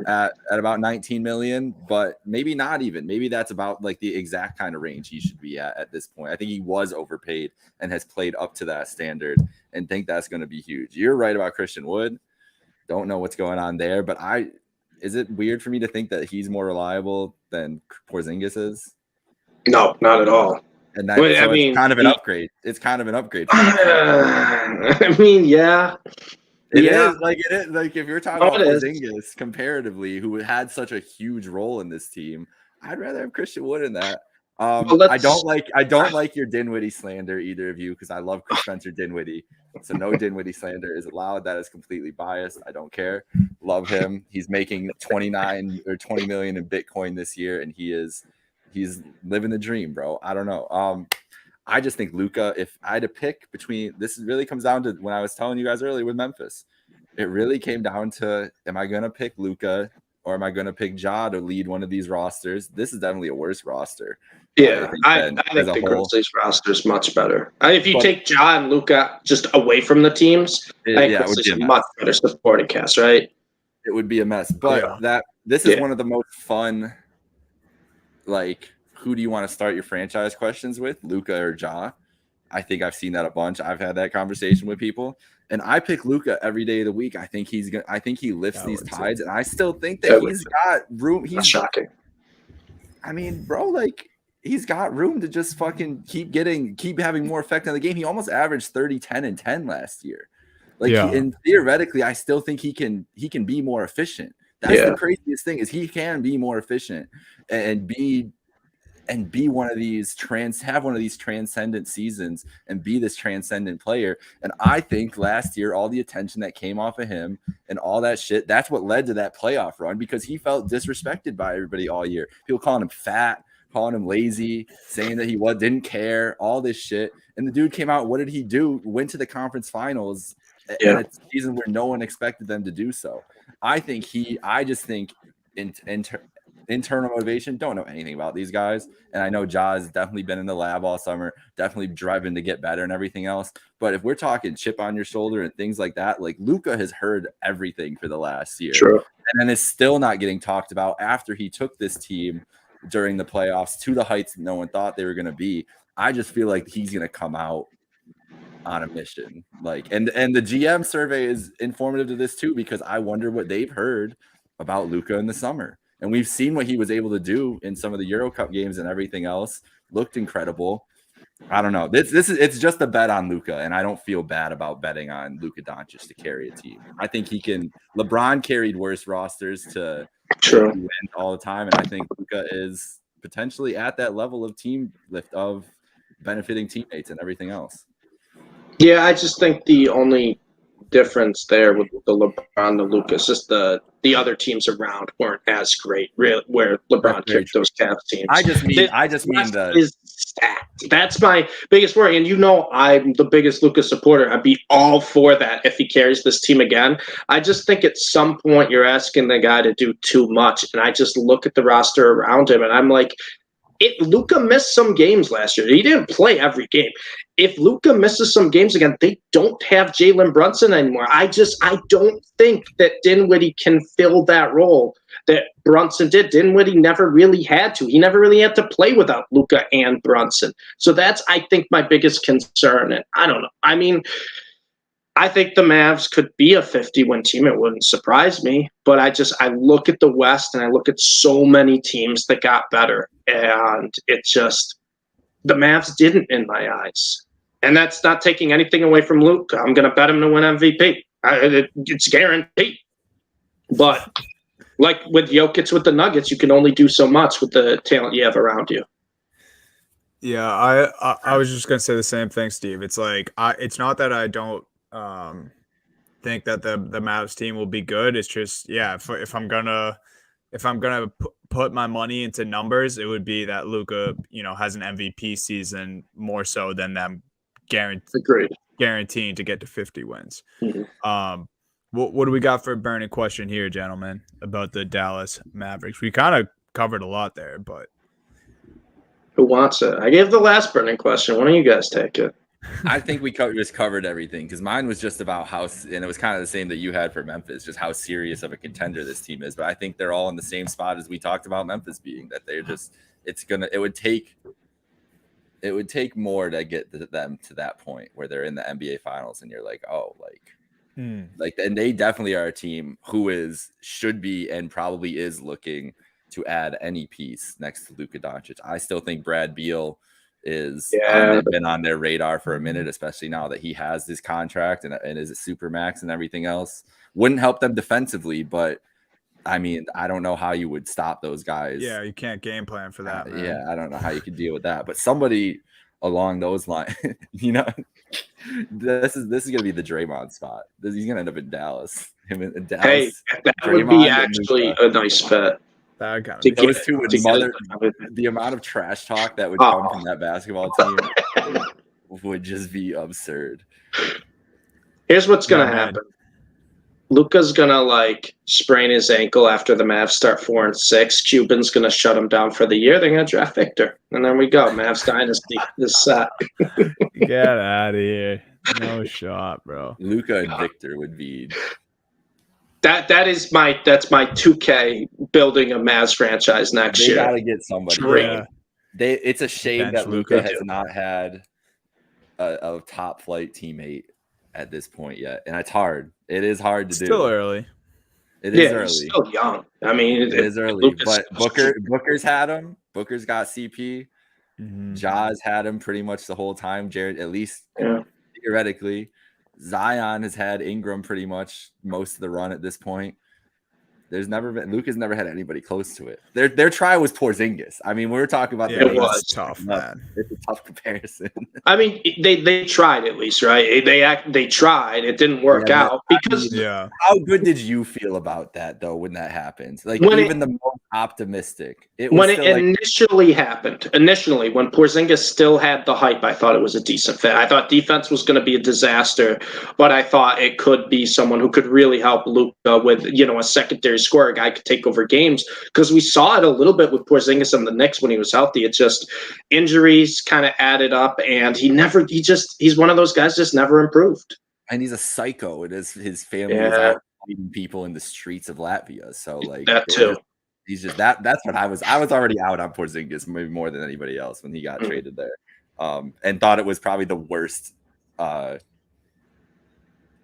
at about 19 million, but maybe not even. Maybe that's about like the exact kind of range he should be at this point. I think he was overpaid and has played up to that standard and think that's going to be huge. You're right about Christian Wood. Don't know what's going on there, but is it weird for me to think that he's more reliable than Porzingis is? No, not at all. And that, so it's kind of an upgrade. It's kind of an upgrade. I mean, yeah. It is like if you're talking about Porzingis comparatively, who had such a huge role in this team, I'd rather have Christian Wood in that. I don't like your Dinwiddie slander, either of you, because I love Spencer Dinwiddie. So no Dinwiddie slander is allowed. That is completely biased. I don't care. Love him. He's making 29 or 20 million in Bitcoin this year, and he's living the dream, bro. I don't know. I just think Luka, if I had to pick between, this really comes down to when I was telling you guys earlier with Memphis. It really came down to, am I going to pick Luka or am I going to pick Ja to lead one of these rosters? This is definitely a worse roster. Yeah, I think the Grizzlies roster is much better. If you take Ja and Luka just away from the teams, I think Grizzlies a much better supporting cast, right? It would be a mess. But this is one of the most fun, like, who do you want to start your franchise questions with, Luka or Ja? I think I've seen that a bunch. I've had that conversation with people, and I pick Luka every day of the week. I think he lifts these tides, and I still think that he's got room. He's shocking. I mean, bro, like he's got room to just fucking keep having more effect on the game. He almost averaged 30, 10, and 10 last year. Like, and theoretically, I still think he can be more efficient. That's the craziest thing, is he can be more efficient and be one of these have one of these transcendent seasons and be this transcendent player. And I think last year, all the attention that came off of him and all that shit, that's what led to that playoff run, because he felt disrespected by everybody all year. People calling him fat, calling him lazy, saying that he didn't care, all this shit. And the dude came out. What did he do? Went to the conference finals in a season where no one expected them to do so. I just think internal motivation, don't know anything about these guys, and I know Ja has definitely been in the lab all summer, definitely driving to get better and everything else, but if we're talking chip on your shoulder and things like that, like Luka has heard everything for the last year. True. And then is still not getting talked about after he took this team during the playoffs to the heights no one thought they were going to be. I just feel like he's going to come out on a mission, like, and the GM survey is informative to this too, because I wonder what they've heard about Luka in the summer. And we've seen what he was able to do in some of the Euro Cup games and everything else. Looked incredible. I don't know. It's just a bet on Luka, and I don't feel bad about betting on Luka Doncic to carry a team. I think he can. LeBron carried worse rosters to win all the time, and I think Luka is potentially at that level of team lift of benefiting teammates and everything else. Yeah, I just think the only difference there with the LeBron to Lucas, just the other teams around weren't as great. Really, where LeBron kicked those Cavs teams. I just mean is stacked. That's my biggest worry. And I'm the biggest Lucas supporter. I'd be all for that if he carries this team again. I just think at some point you're asking the guy to do too much, and I just look at the roster around him, and I'm like, Luka missed some games last year. He didn't play every game. If Luka misses some games again, they don't have Jalen Brunson anymore. I don't think that Dinwiddie can fill that role that Brunson did. Dinwiddie never really had to. He never really had to play without Luka and Brunson. So that's, I think, my biggest concern. And I don't know. I mean, I think the Mavs could be a 50-win team. It wouldn't surprise me. But I look at the West, and I look at so many teams that got better. And the Mavs didn't in my eyes. And that's not taking anything away from Luka. I'm going to bet him to win MVP. It's guaranteed. But like with Jokic with the Nuggets, you can only do so much with the talent you have around you. Yeah, I was just going to say the same thing, Steve. It's like it's not that I don't think that the Mavs team will be good. It's just, if I'm gonna put my money into numbers, it would be that Luka, has an MVP season more so than them guaranteeing to get to 50 wins. Mm-hmm. What do we got for a burning question here, gentlemen, about the Dallas Mavericks? We kind of covered a lot there, but Who wants it? I gave the last burning question. Why don't you guys take it? I think we just covered everything because mine was just about how, and it was kind of the same that you had for Memphis, just how serious of a contender this team is. But I think they're all in the same spot as we talked about Memphis being, that they're just, it would take more to get them to that point where they're in the NBA finals and you're like, oh, and they definitely are a team who should be and probably is looking to add any piece next to Luka Doncic. I still think Brad Beal been on their radar for a minute, especially now that he has this contract and is a super max and everything else. Wouldn't help them defensively, but I mean, I don't know how you would stop those guys. Yeah, you can't game plan for that, man. Yeah, I don't know how you could deal with that. But somebody along those lines, this is gonna be the Draymond spot. He's gonna end up in Dallas. Him in Dallas. Hey, that would be actually a nice fit. That kind of those two would the amount of trash talk that would come from that basketball team would just be absurd. Here's what's gonna happen. Luka's gonna sprain his ankle after the Mavs start 4-6. Cuban's gonna shut him down for the year. They're gonna draft Victor, and there we go. Mavs dynasty is set. Get out of here! No shot, bro. Luka and Victor would be. That's my 2K building a Mavs franchise next year. They gotta get somebody. Yeah. It's a shame that Luka has not had a top flight teammate at this point yet, and it's hard. It is hard to do. Still early. It is early. He's still young. I mean, it is early. But Booker's had him. Booker's got CP. Mm-hmm. Ja's had him pretty much the whole time. Jared, at least theoretically. Zion has had Ingram pretty much most of the run at this point. Luka's never had anybody close to it. Their try was Porzingis. I mean, we were talking about it was tough, man. It's a tough comparison. I mean, they tried at least, right? They tried. It didn't work out because. Yeah. How good did you feel about that though when that happened? The most optimistic. When it initially happened, when Porzingis still had the hype, I thought it was a decent fit. I thought defense was going to be a disaster, but I thought it could be someone who could really help Luka with a secondary scorer, a guy could take over games, because we saw it a little bit with Porzingis and the Knicks when he was healthy. It's just injuries kind of added up, and he's one of those guys just never improved. And he's a psycho. It is his family is out fighting people in the streets of Latvia. So that too. He's just that's what I was already out on Porzingis maybe more than anybody else when he got traded there. And thought it was probably the worst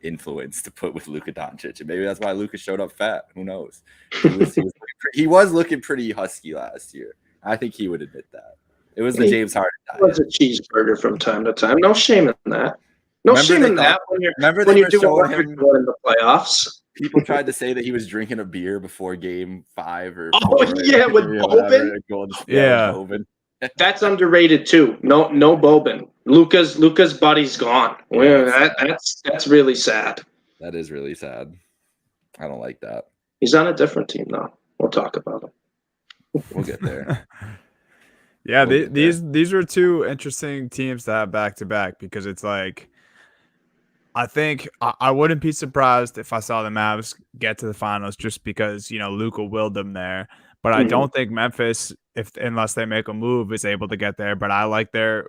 influence to put with Luka Doncic, and maybe that's why Luka showed up fat. Who knows? He was looking pretty husky last year. I think he would admit that. It was the James Harden diet. It was a cheeseburger from time to time. No shame in that. No shame in that when you're doing what you're doing in the playoffs. People tried to say that he was drinking a beer before Game 5 or 4. With Boban. Boban. That's underrated too. No Boban. Luka's buddy's gone. That's really sad. That is really sad. I don't like that. He's on a different team now. We'll talk about him. We'll get there. These were two interesting teams to have back to back, because it's I think I wouldn't be surprised if I saw the Mavs get to the finals, just because Luka willed them there. But I don't think Memphis, unless they make a move, is able to get there. But I like their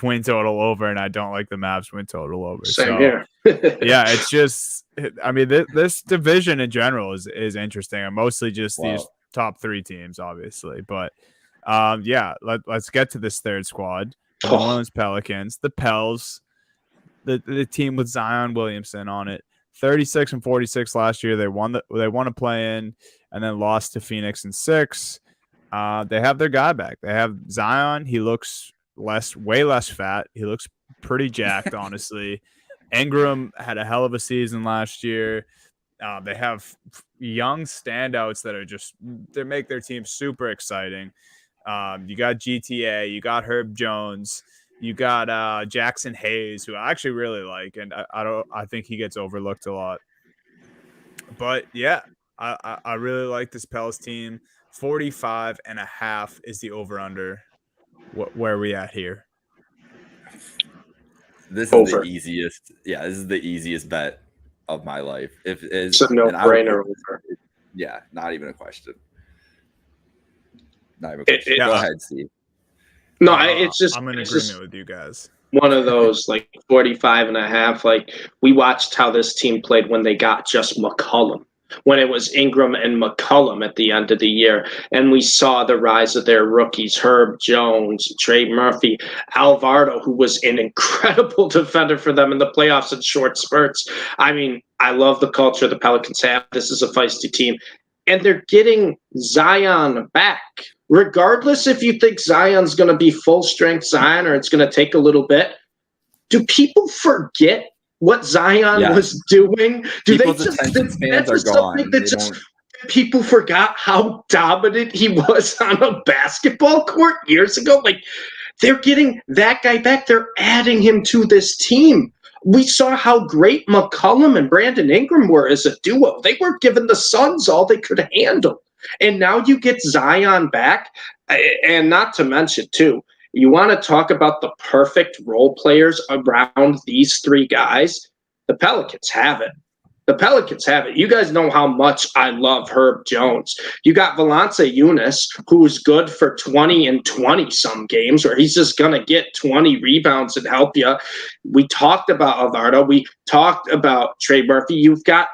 win total over, and I don't like the Mavs win total over. Same here. Yeah, it's just, I mean, this division in general is interesting, and mostly just these top three teams, obviously. But let's get to this third squad: the New Orleans Pelicans, the Pels, the team with Zion Williamson on it. 36-46 last year. They won a play-in and then lost to Phoenix in 6. They have their guy back. They have Zion. He looks way less fat. He looks pretty jacked, honestly. Ingram had a hell of a season last year. They have young standouts that make their team super exciting. You got GTA, you got Herb Jones, you got Jackson Hayes, who I actually really like, and I think he gets overlooked a lot. But yeah, I really like this Pels team. 45.5 is the over/under. Where are we at here? This is the easiest. Yeah, this is the easiest bet of my life. It's a no-brainer over. Yeah, not even a question. Not even a question. Go ahead, Steve. No, it's just I'm in it's agreement just with you guys. one of those like 45 and a half. Like we watched how this team played when they got just McCollum, when it was Ingram and McCollum at the end of the year. And we saw the rise of their rookies, Herb Jones, Trey Murphy, Alvarado, who was an incredible defender for them in the playoffs in short spurts. I mean, I love the culture the Pelicans have. This is a feisty team. And they're getting Zion back. Regardless if you think Zion's going to be full strength Zion or it's going to take a little bit, do people forget what Zion was doing? Do People's they just attention spans that's are something gone. that just people forgot how dominant he was on a basketball court years ago? Like they're getting that guy back. They're adding him to this team. We saw how great McCollum and Brandon Ingram were as a duo. They weren't giving the Suns all they could handle. And now you get Zion back. And not to mention, too, you want to talk about the perfect role players around these three guys? The Pelicans have it. The Pelicans have it. You guys know how much I love Herb Jones. You got Valanciunas, who's good for 20 and 20 some games, where he's just going to get 20 rebounds and help you. We talked about Alvarado. We talked about Trey Murphy. You've got,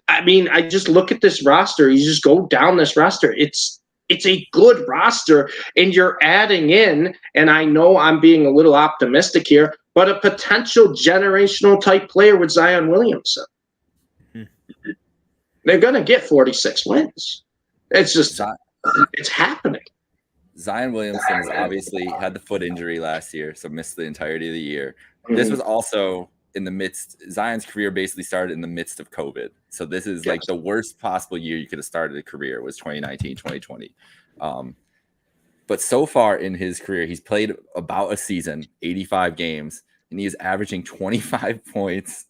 I mean, I just look at this roster. You just go down this roster. It's a good roster, and you're adding in, and I know I'm being a little optimistic here, but a potential generational type player with Zion Williamson. They're going to get 46 wins. It's just, it's happening. Zion Williamson has obviously had the foot injury last year, so missed the entirety of the year. This was also in the midst, Zion's career basically started in the midst of COVID. So this is like the worst possible year you could have started a career was 2019, 2020. But so far in his career, he's played about a season, 85 games, and he is averaging 25 points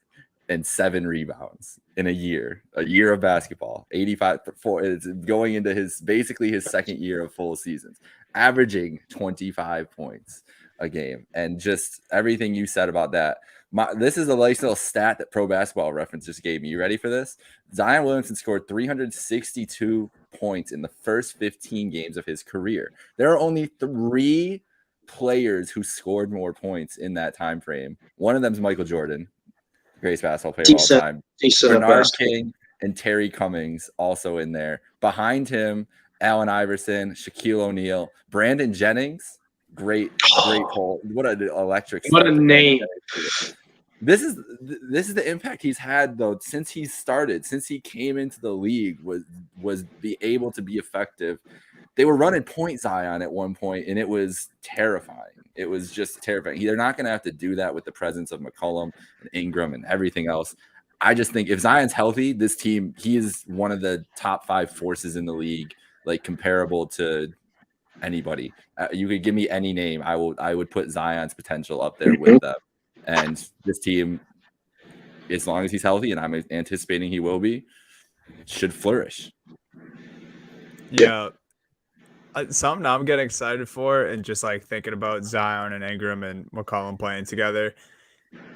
and 7 rebounds in a year of basketball. 85 it's going into his basically his second year of full seasons, averaging 25 points a game. And just everything you said about that. This is a nice little stat that Pro Basketball Reference just gave me. You ready for this? Zion Williamson scored 362 points in the first 15 games of his career. There are only 3 players who scored more points in that time frame. One of them is Michael Jordan, greatest basketball player of all time. Bernard King and Terry Cummings also in there. Behind him, Allen Iverson, Shaquille O'Neal, Brandon Jennings. Great pull. What an electric. What a name. This is the impact he's had though since he started, since he came into the league, was be able to be effective. They were running point Zion at one point, and it was terrifying. It was just terrifying. They're not going to have to do that with the presence of McCollum and Ingram and everything else. I just think if Zion's healthy, this team, he is one of the top 5 forces in the league, like comparable to anybody. You could give me any name. I would put Zion's potential up there with them. And this team, as long as he's healthy, and I'm anticipating he will be, should flourish. Yeah. Something I'm getting excited for, and just like thinking about Zion and Ingram and McCollum playing together,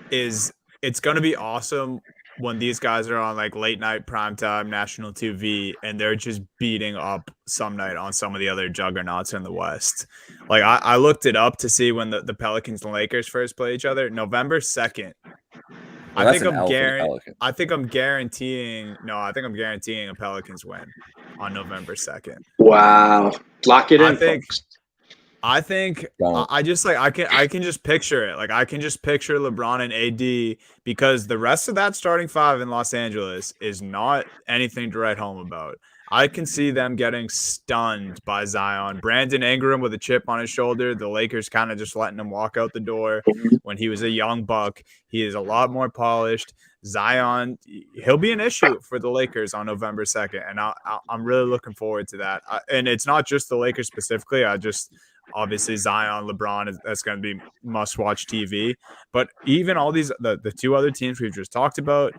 is it's going to be awesome when these guys are on like late night primetime national TV and they're just beating up some night on some of the other juggernauts in the West. Like I looked it up to see when the Pelicans and Lakers first play each other. November 2nd. Well, I think I'm guaranteeing a Pelicans win on November 2nd. Wow. Lock it in, folks. I think I just like I can just picture it. Like I can just picture LeBron and AD, because the rest of that starting 5 in Los Angeles is not anything to write home about. I can see them getting stunned by Zion. Brandon Ingram with a chip on his shoulder. The Lakers kind of just letting him walk out the door when he was a young buck. He is a lot more polished. Zion, he'll be an issue for the Lakers on November 2nd. And I'm really looking forward to that. And it's not just the Lakers specifically. Obviously Zion, LeBron, that's going to be must-watch TV. But even all these, the 2 other teams we've just talked about,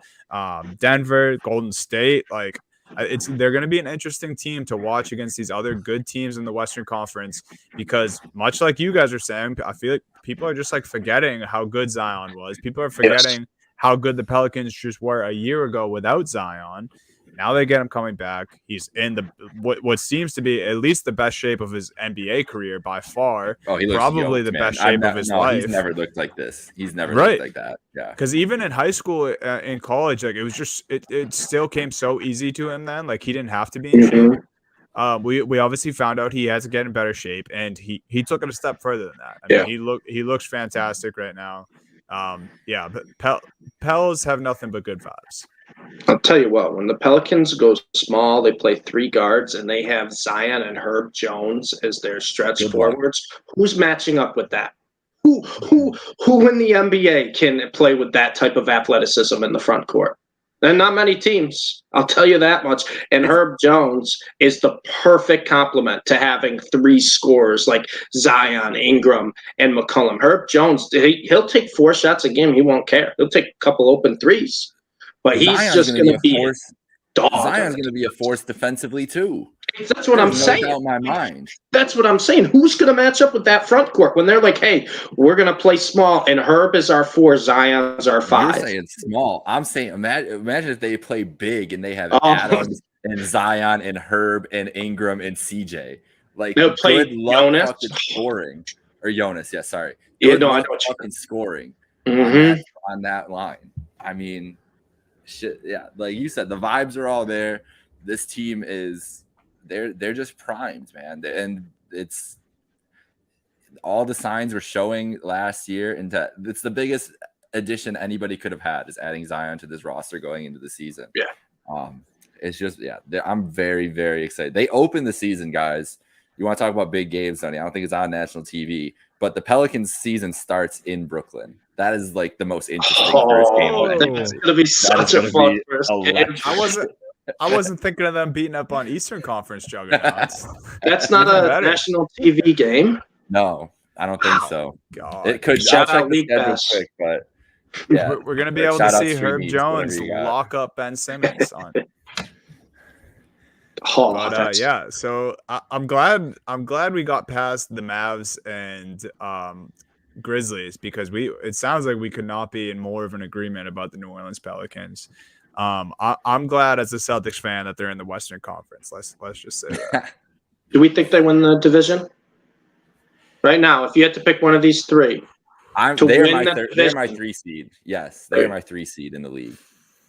Denver, Golden State, like they're going to be an interesting team to watch against these other good teams in the Western Conference, because much like you guys are saying, I feel like people are just like forgetting how good Zion was. People are forgetting how good the Pelicans just were a year ago without Zion. Now they get him coming back. He's in the what seems to be at least the best shape of his NBA career by far. Oh, he looks probably yoked, the man. best shape of his life. He's never looked like this. He's never Right. looked like that. Yeah. Because even in high school, in college, like it was just it still came so easy to him then. Like he didn't have to be in shape. We obviously found out he has to get in better shape, and he took it a step further than that. I mean, he looks fantastic right now. Yeah, but Pels have nothing but good vibes. I'll tell you what, when the Pelicans go small, they play 3 guards and they have Zion and Herb Jones as their stretch forwards. Who's matching up with that? Who in the NBA can play with that type of athleticism in the front court? And not many teams, I'll tell you that much. And Herb Jones is the perfect complement to having 3 scorers like Zion, Ingram, and McCollum. Herb Jones, he'll take 4 shots a game. He won't care. He'll take a couple open threes. But he's Zion's just going to be a dog. Zion's going to be a force defensively too. That's what I'm saying. No doubt in my mind. That's what I'm saying. Who's going to match up with that front court when they're like, "Hey, we're going to play small, and Herb is our 4, Zion's our 5." You're saying small. I'm saying imagine if they play big and they have Adams and Zion and Herb and Ingram and CJ. Like they'll play Jonas scoring or Jonas. Yeah, sorry. Yeah, no, I know fucking scoring on that line. I mean. Shit, yeah, like you said, the vibes are all there. This team is they're just primed, man, and it's all the signs were showing last year. And it's the biggest addition anybody could have had is adding Zion to this roster going into the season. Yeah, it's just I'm very, very excited. They opened the season, guys. You want to talk about big games, Sonny? I don't think it's on national TV, but the Pelicans season starts in Brooklyn. That is like the most interesting first game. It's going to be such a fun first game. I wasn't thinking of them beating up on Eastern Conference juggernauts. That's not a national TV game. No, I don't think so. God. It could. Shout I'll check out the League schedule Pass. quick, but yeah, we're going to be able to see Herb Jones whatever lock up Ben Simmons on. But yeah, so I'm glad we got past the Mavs and Grizzlies because it sounds like we could not be in more of an agreement about the New Orleans Pelicans. I'm glad as a Celtics fan that they're in the Western Conference. Let's just say that. Do we think they win the division? Right now, if you had to pick one of these 3 they're my 3 seed. Yes, they're my 3 seed in the league.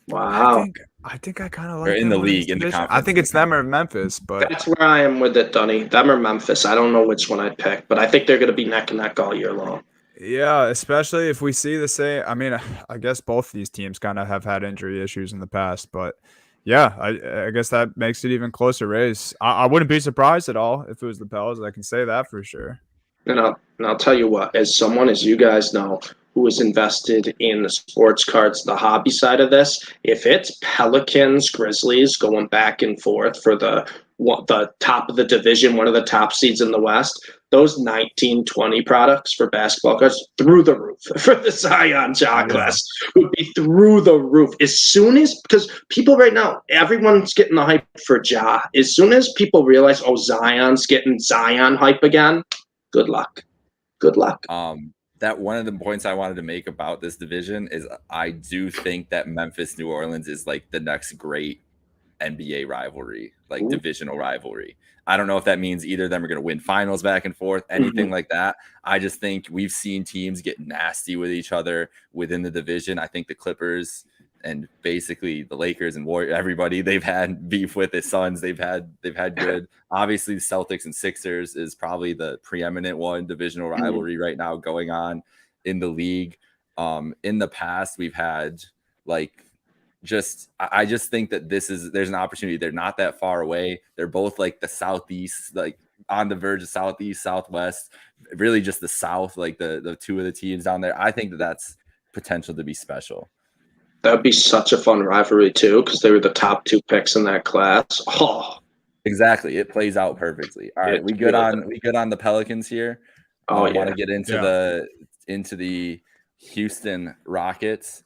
Wow. I think I kind of like in the league in the conference. I think it's them or Memphis, but that's where I am with it, Dunny. Them or Memphis. I don't know which one I'd pick, but I think they're going to be neck and neck all year long. Yeah, especially if we see the same. I mean, I guess both these teams kind of have had injury issues in the past, but yeah, I guess that makes it even closer race. I wouldn't be surprised at all if it was the Pels. I can say that for sure. And I'll tell you what, as someone, as you guys know, who is invested in the sports cards, the hobby side of this, if it's Pelicans, Grizzlies going back and forth for the top of the division, one of the top seeds in the West, those 1920 products for basketball cards through the roof for the Zion Ja class would be through the roof. As soon as, because people right now, everyone's getting the hype for Ja. As soon as people realize, Zion's getting Zion hype again, good luck. Good luck. That one of the points I wanted to make about this division is I do think that Memphis New Orleans is like the next great NBA rivalry, like divisional rivalry. I don't know if that means either of them are going to win finals back and forth, anything like that. I just think we've seen teams get nasty with each other within the division. I think the Clippers and basically the Lakers and Warriors, everybody they've had beef with, the Suns, they've had good. Obviously, the Celtics and Sixers is probably the preeminent one divisional rivalry right now going on in the league. In the past, we've had like I just think that there's an opportunity. They're not that far away. They're both like the Southeast, like on the verge of Southeast, Southwest, really just the South, like the 2 of the teams down there. I think that that's potential to be special. That would be such a fun rivalry too, because they were the top 2 picks in that class. Oh, exactly. It plays out perfectly. All right, we good on the Pelicans here. I want to get into the Houston Rockets.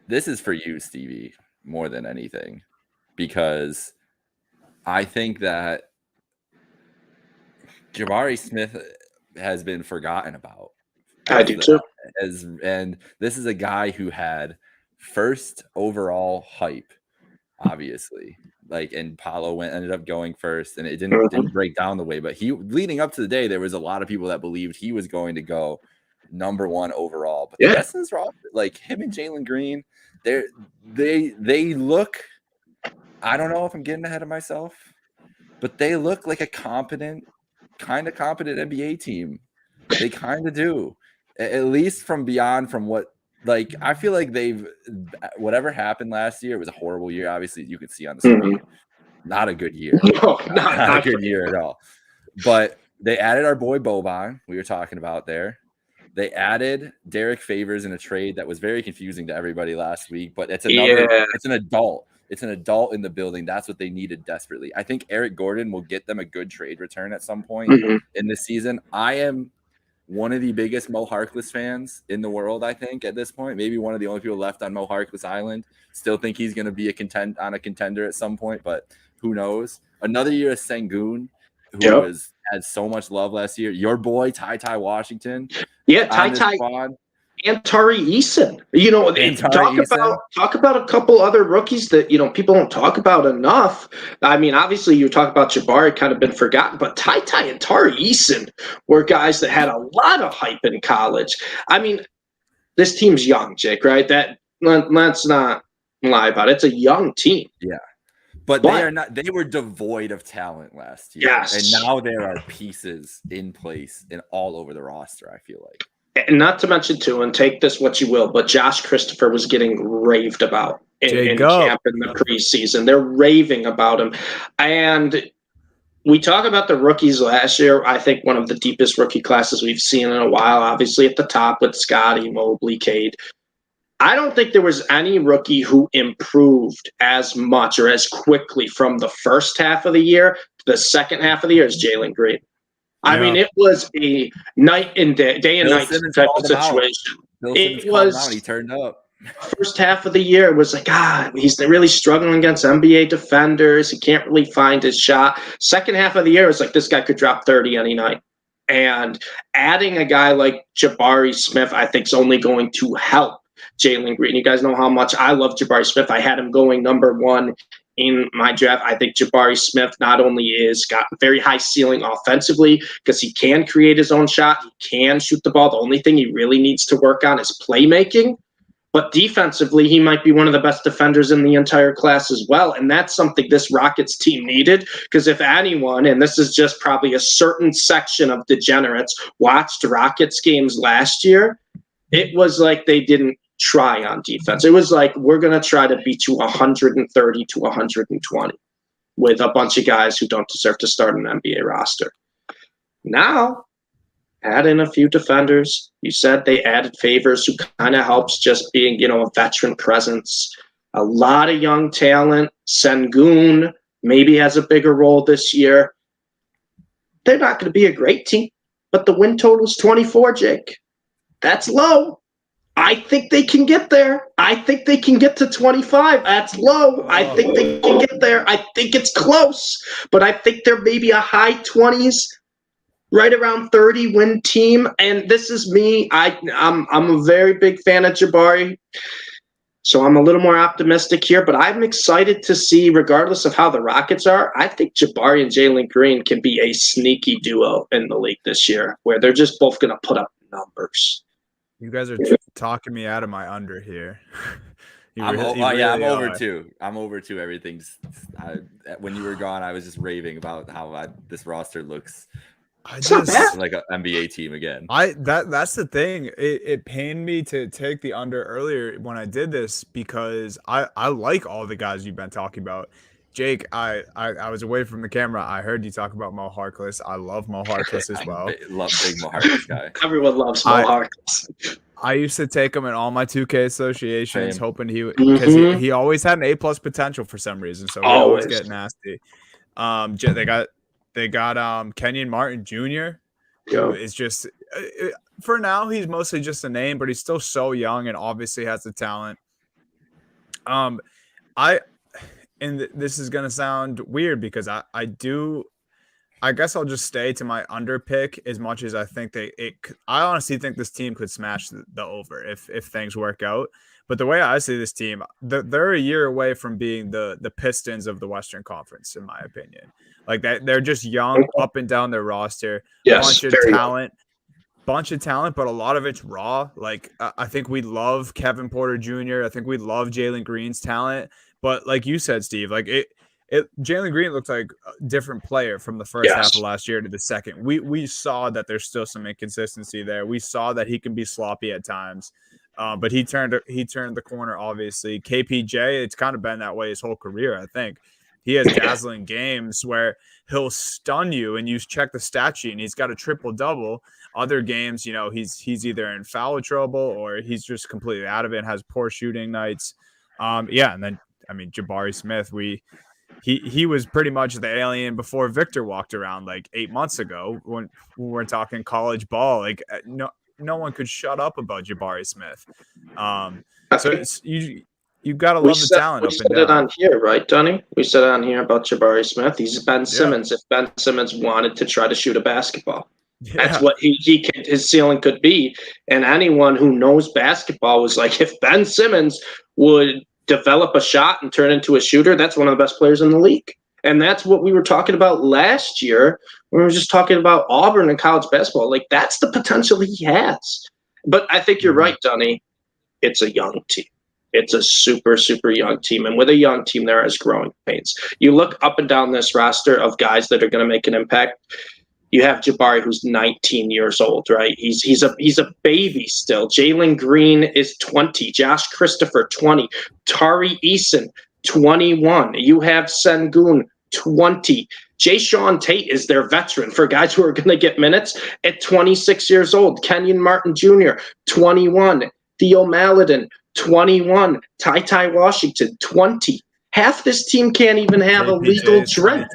This is for you, Stevie, more than anything, because I think that Jabari Smith has been forgotten about. I do too. And this is a guy who had first overall hype, obviously. Like, and Paolo ended up going first, and it didn't break down the way. But he, leading up to the day, there was a lot of people that believed he was going to go number 1 overall. But the rest of this roster, like him and Jalen Green, they look. I don't know if I'm getting ahead of myself, but they look like a competent NBA team. They kind of do, at least from what. Like, I feel like whatever happened last year, it was a horrible year. Obviously, you could see on the screen, not a good year. No, not a good year at all. But they added our boy Boban, we were talking about there. They added Derek Favors in a trade that was very confusing to everybody last week. But it's an adult. It's an adult in the building. That's what they needed desperately. I think Eric Gordon will get them a good trade return at some point in this season. I am one of the biggest Mo Harkless fans in the world, I think, at this point. Maybe one of the only people left on Mo Harkless Island. Still think he's going to be a contender at some point, but who knows? Another year of Sengun, who had so much love last year. Your boy, Ty Washington. Yeah, Ty and Tari Eason. You know, talk about a couple other rookies that, you know, people don't talk about enough. I mean, obviously you talk about Jabari, kind of been forgotten, but Ty and Tari Eason were guys that had a lot of hype in college. I mean, this team's young, Jake, right? Let's not lie about it. It's a young team. Yeah. But they are not. They were devoid of talent last year, and now there are pieces in place and all over the roster. I feel like. And not to mention, too, and take this what you will, but Josh Christopher was getting raved about in camp in the preseason. They're raving about him. And we talk about the rookies last year. I think one of the deepest rookie classes we've seen in a while, obviously at the top with Scotty, Mobley, Cade. I don't think there was any rookie who improved as much or as quickly from the first half of the year to the second half of the year as Jalen Green. I mean, it was a night and day and night type of situation. It was. He turned up. First half of the year, it was like, he's really struggling against NBA defenders. He can't really find his shot. Second half of the year, it's like this guy could drop 30 any night. And adding a guy like Jabari Smith, I think, is only going to help Jalen Green. You guys know how much I love Jabari Smith. I had him going number 1 in my draft. I think Jabari Smith not only is got very high ceiling offensively because he can create his own shot, he can shoot the ball. The only thing he really needs to work on is playmaking. But defensively, he might be one of the best defenders in the entire class as well. And that's something this Rockets team needed, because if anyone, and this is just probably a certain section of degenerates, watched Rockets games last year, it was like they didn't try on defense. It was like, we're going to try to beat you 130 to 120 with a bunch of guys who don't deserve to start an NBA roster. Now, add in a few defenders. You said they added Favors, who kind of helps just being, you know, a veteran presence. A lot of young talent. Sengun maybe has a bigger role this year. They're not going to be a great team, but the win total is 24, Jake. That's low. I think they can get there. I think they can get to 25. That's low. I think they can get there. I think it's close, but I think they're maybe a high 20s, right around 30 win team. And this is me. I'm a very big fan of Jabari, so I'm a little more optimistic here. But I'm excited to see, regardless of how the Rockets are, I think Jabari and Jalen Green can be a sneaky duo in the league this year, where they're just both going to put up numbers. You guys are talking me out of my under here. I'm over too. I'm over too. Everything's. When you were gone, I was just raving about how this roster looks. Like an NBA team again. That's the thing. It pained me to take the under earlier when I did this, because I like all the guys you've been talking about. Jake, I was away from the camera. I heard you talk about Mo Harkless. I love Mo Harkless as well. I love big Mo Harkless guy. Everyone loves Mo Harkless. I used to take him in all my 2K associations, hoping because he always had an A+ potential for some reason. So we always get nasty. They got Kenyon Martin Jr., who is just for now he's mostly just a name, but he's still so young and obviously has the talent. And this is gonna sound weird because I I guess I'll just stay to my under pick as much as I think I honestly think this team could smash the over if things work out. But the way I see this team, they're a year away from being the Pistons of the Western Conference, in my opinion. Like that, they're just young up and down their roster, Yes, bunch of talent, but a lot of it's raw. Like I think we love Kevin Porter Jr. I think we love Jalen Green's talent, but like you said, Steve, like Jalen Green looked like a different player from the first half of last year to the second. We saw that there's still some inconsistency there. We saw that he can be sloppy at times, but he turned the corner. Obviously, KPJ, it's kind of been that way his whole career. I think he has dazzling games where he'll stun you, and you check the stat sheet, and he's got a triple double. Other games, he's either in foul trouble or he's just completely out of it and has poor shooting nights. And then Jabari Smith, he was pretty much the alien before Victor walked around like 8 months ago when we're talking college ball. Like no one could shut up about Jabari Smith. You got to love the talent. We said it on here, right, Dunny? We said it on here about Jabari Smith. He's Ben Simmons. If Ben Simmons wanted to try to shoot a basketball. That's what his ceiling could be. And anyone who knows basketball was like, if Ben Simmons would develop a shot and turn into a shooter, that's one of the best players in the league. And that's what we were talking about last year when we were just talking about Auburn and college basketball. Like, that's the potential he has. But I think you're right, Dunny. It's a young team. It's a super, super young team. And with a young team, there is growing pains. You look up and down this roster of guys that are going to make an impact. You have Jabari, who's 19 years old, right? He's a baby still. Jalen Green is 20. Josh Christopher, 20. Tari Eason, 21. You have Sengun, 20. Jay Sean Tate is their veteran for guys who are going to get minutes at 26 years old. Kenyon Martin Jr., 21. Theo Maladin, 21. Ty Washington, 20. Half this team can't even have a legal drink.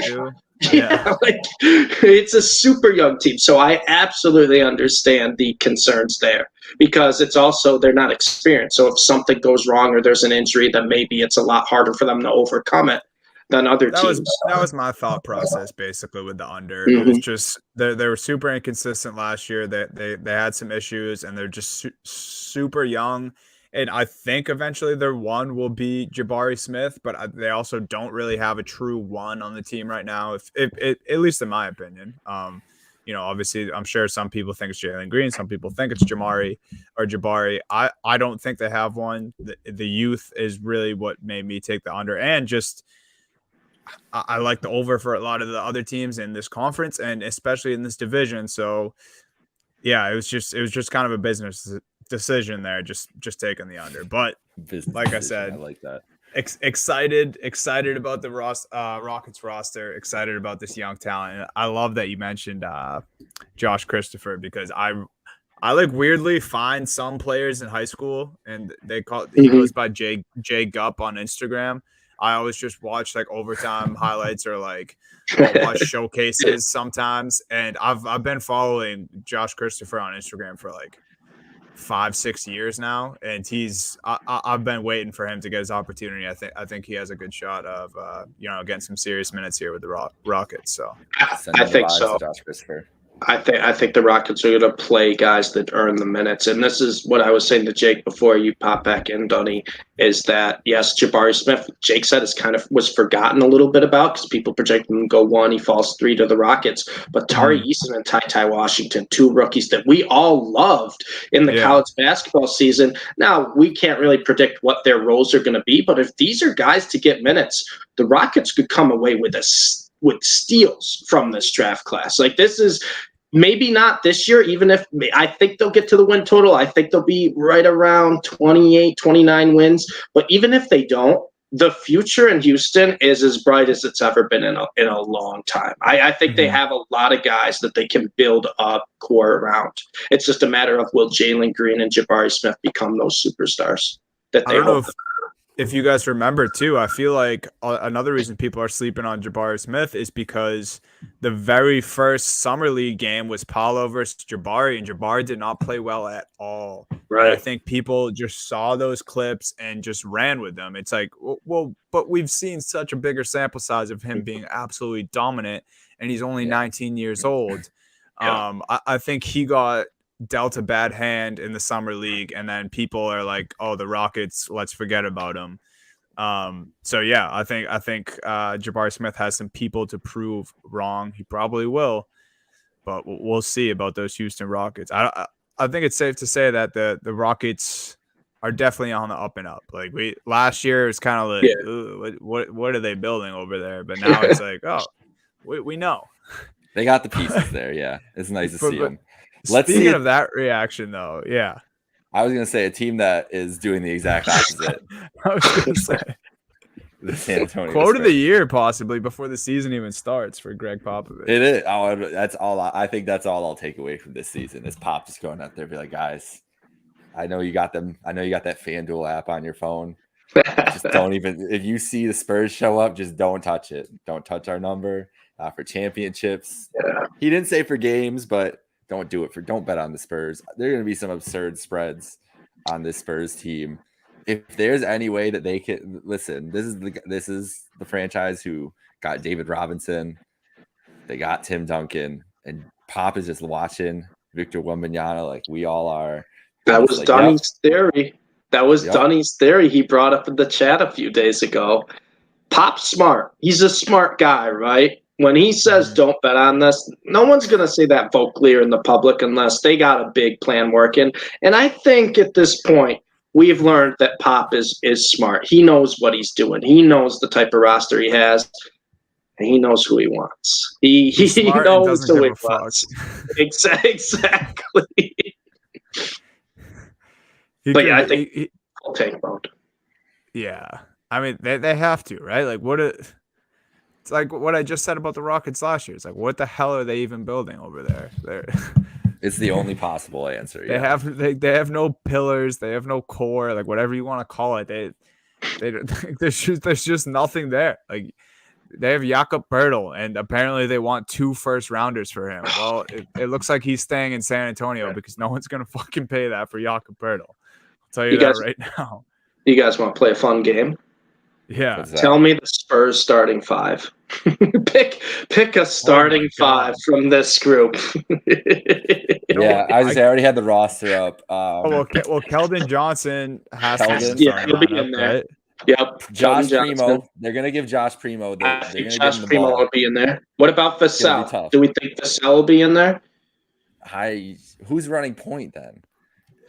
Yeah, like it's a super young team. So I absolutely understand the concerns there because it's also they're not experienced. So if something goes wrong or there's an injury, then maybe it's a lot harder for them to overcome it than other teams. That was my thought process basically with the under. It was just they were super inconsistent last year. They had some issues and they're just super young. And I think eventually their one will be Jabari Smith, but they also don't really have a true one on the team right now, at least in my opinion. Obviously, I'm sure some people think it's Jalen Green. Some people think it's Jabari. I don't think they have one. The youth is really what made me take the under. And just I like the over for a lot of the other teams in this conference and especially in this division. So, yeah, it was just kind of a business decision there, just taking the under. But like I said, I like that. Excited about the Rockets roster, excited about this young talent. And I love that you mentioned Josh Christopher because I like weirdly find some players in high school and he goes by Jay Gupp on Instagram. I always just watch like overtime highlights or like watch showcases sometimes. And I've been following Josh Christopher on Instagram for like 5-6 years now, and I've been waiting for him to get his opportunity. I think he has a good shot of getting some serious minutes here with the Rockets. So I think so. Josh Christopher. I think the Rockets are going to play guys that earn the minutes. And this is what I was saying to Jake before you pop back in, Dunny, is that, yes, Jabari Smith, Jake said, was forgotten a little bit about because people project him to go 1. He falls 3 to the Rockets. But Tari Eason and Ty Washington, 2 rookies that we all loved in the college basketball season. Now, we can't really predict what their roles are going to be. But if these are guys to get minutes, the Rockets could come away with steals from this draft class. Like, this is maybe not this year, even if I think they'll get to the win total. I think they'll be right around 28, 29 wins. But even if they don't, the future in Houston is as bright as it's ever been in a long time. I think they have a lot of guys that they can build a core around. It's just a matter of will Jalen Green and Jabari Smith become those superstars that they hope. If you guys remember too, I feel like another reason people are sleeping on Jabari Smith is because the very first summer league game was Paolo versus Jabari, and Jabari did not play well at all. Right. I think people just saw those clips and just ran with them. It's like, well, but we've seen such a bigger sample size of him being absolutely dominant. and he's only 19 years old. I think he got dealt a bad hand in the summer league, and then people are like, "Oh, the Rockets, let's forget about him." So yeah, I think Jabari Smith has some people to prove wrong. He probably will, but we'll see about those Houston Rockets. I think it's safe to say that the Rockets are definitely on the up and up. Like last year, it's kind of like, what are they building over there? But now it's like, oh, we know. They got the pieces there. Yeah, it's nice to see them. Speaking of that reaction, though, yeah. I was going to say a team that is doing the exact opposite. I was going to say the San Antonio quote of the year, possibly before the season even starts for Greg Popovich. It is. Oh, that's all. I think that's all I'll take away from this season is Pop just going out there and be like, guys, I know you got them. I know you got that FanDuel app on your phone. Just don't even. If you see the Spurs show up, just don't touch it. Don't touch our number for championships. Yeah. He didn't say for games, but don't do it don't bet on the Spurs. There are going to be some absurd spreads on this Spurs team. If there's any way that they can listen, this is the franchise who got David Robinson. They got Tim Duncan, and Pop is just watching Victor Wembanyama like we all are. That was Dunny's theory. That was Dunny's theory he brought up in the chat a few days ago. Pop's smart. He's a smart guy, right? When he says don't bet on this, no one's going to say that vocally or in the public unless they got a big plan working. And I think at this point, we've learned that Pop is smart. He knows what he's doing. He knows the type of roster he has, and he knows who he wants. He knows who he wants. Exactly. But yeah, I think he'll take mode. Yeah. I mean, they have to, right? Like, it's like what I just said about the Rockets last year. It's like, what the hell are they even building over there? It's the only possible answer. They have no pillars. They have no core. Like whatever you want to call it. There's just nothing there. Like they have Jakob Poeltl, and apparently they want 2 first-rounders for him. Well, it looks like he's staying in San Antonio because no one's gonna fucking pay that for Jakob Poeltl. I'll tell you that right now. You guys want to play a fun game? Yeah. Tell me the Spurs starting 5. pick a starting 5 from this group. Yeah, I already had the roster up. Well, Keldon Johnson has to be he'll be in there. Right? Yep. Josh Primo. They're gonna give Josh Primo. Josh Primo will be in there. What about Vassell? Do we think Vassell will be in there? Who's running point then?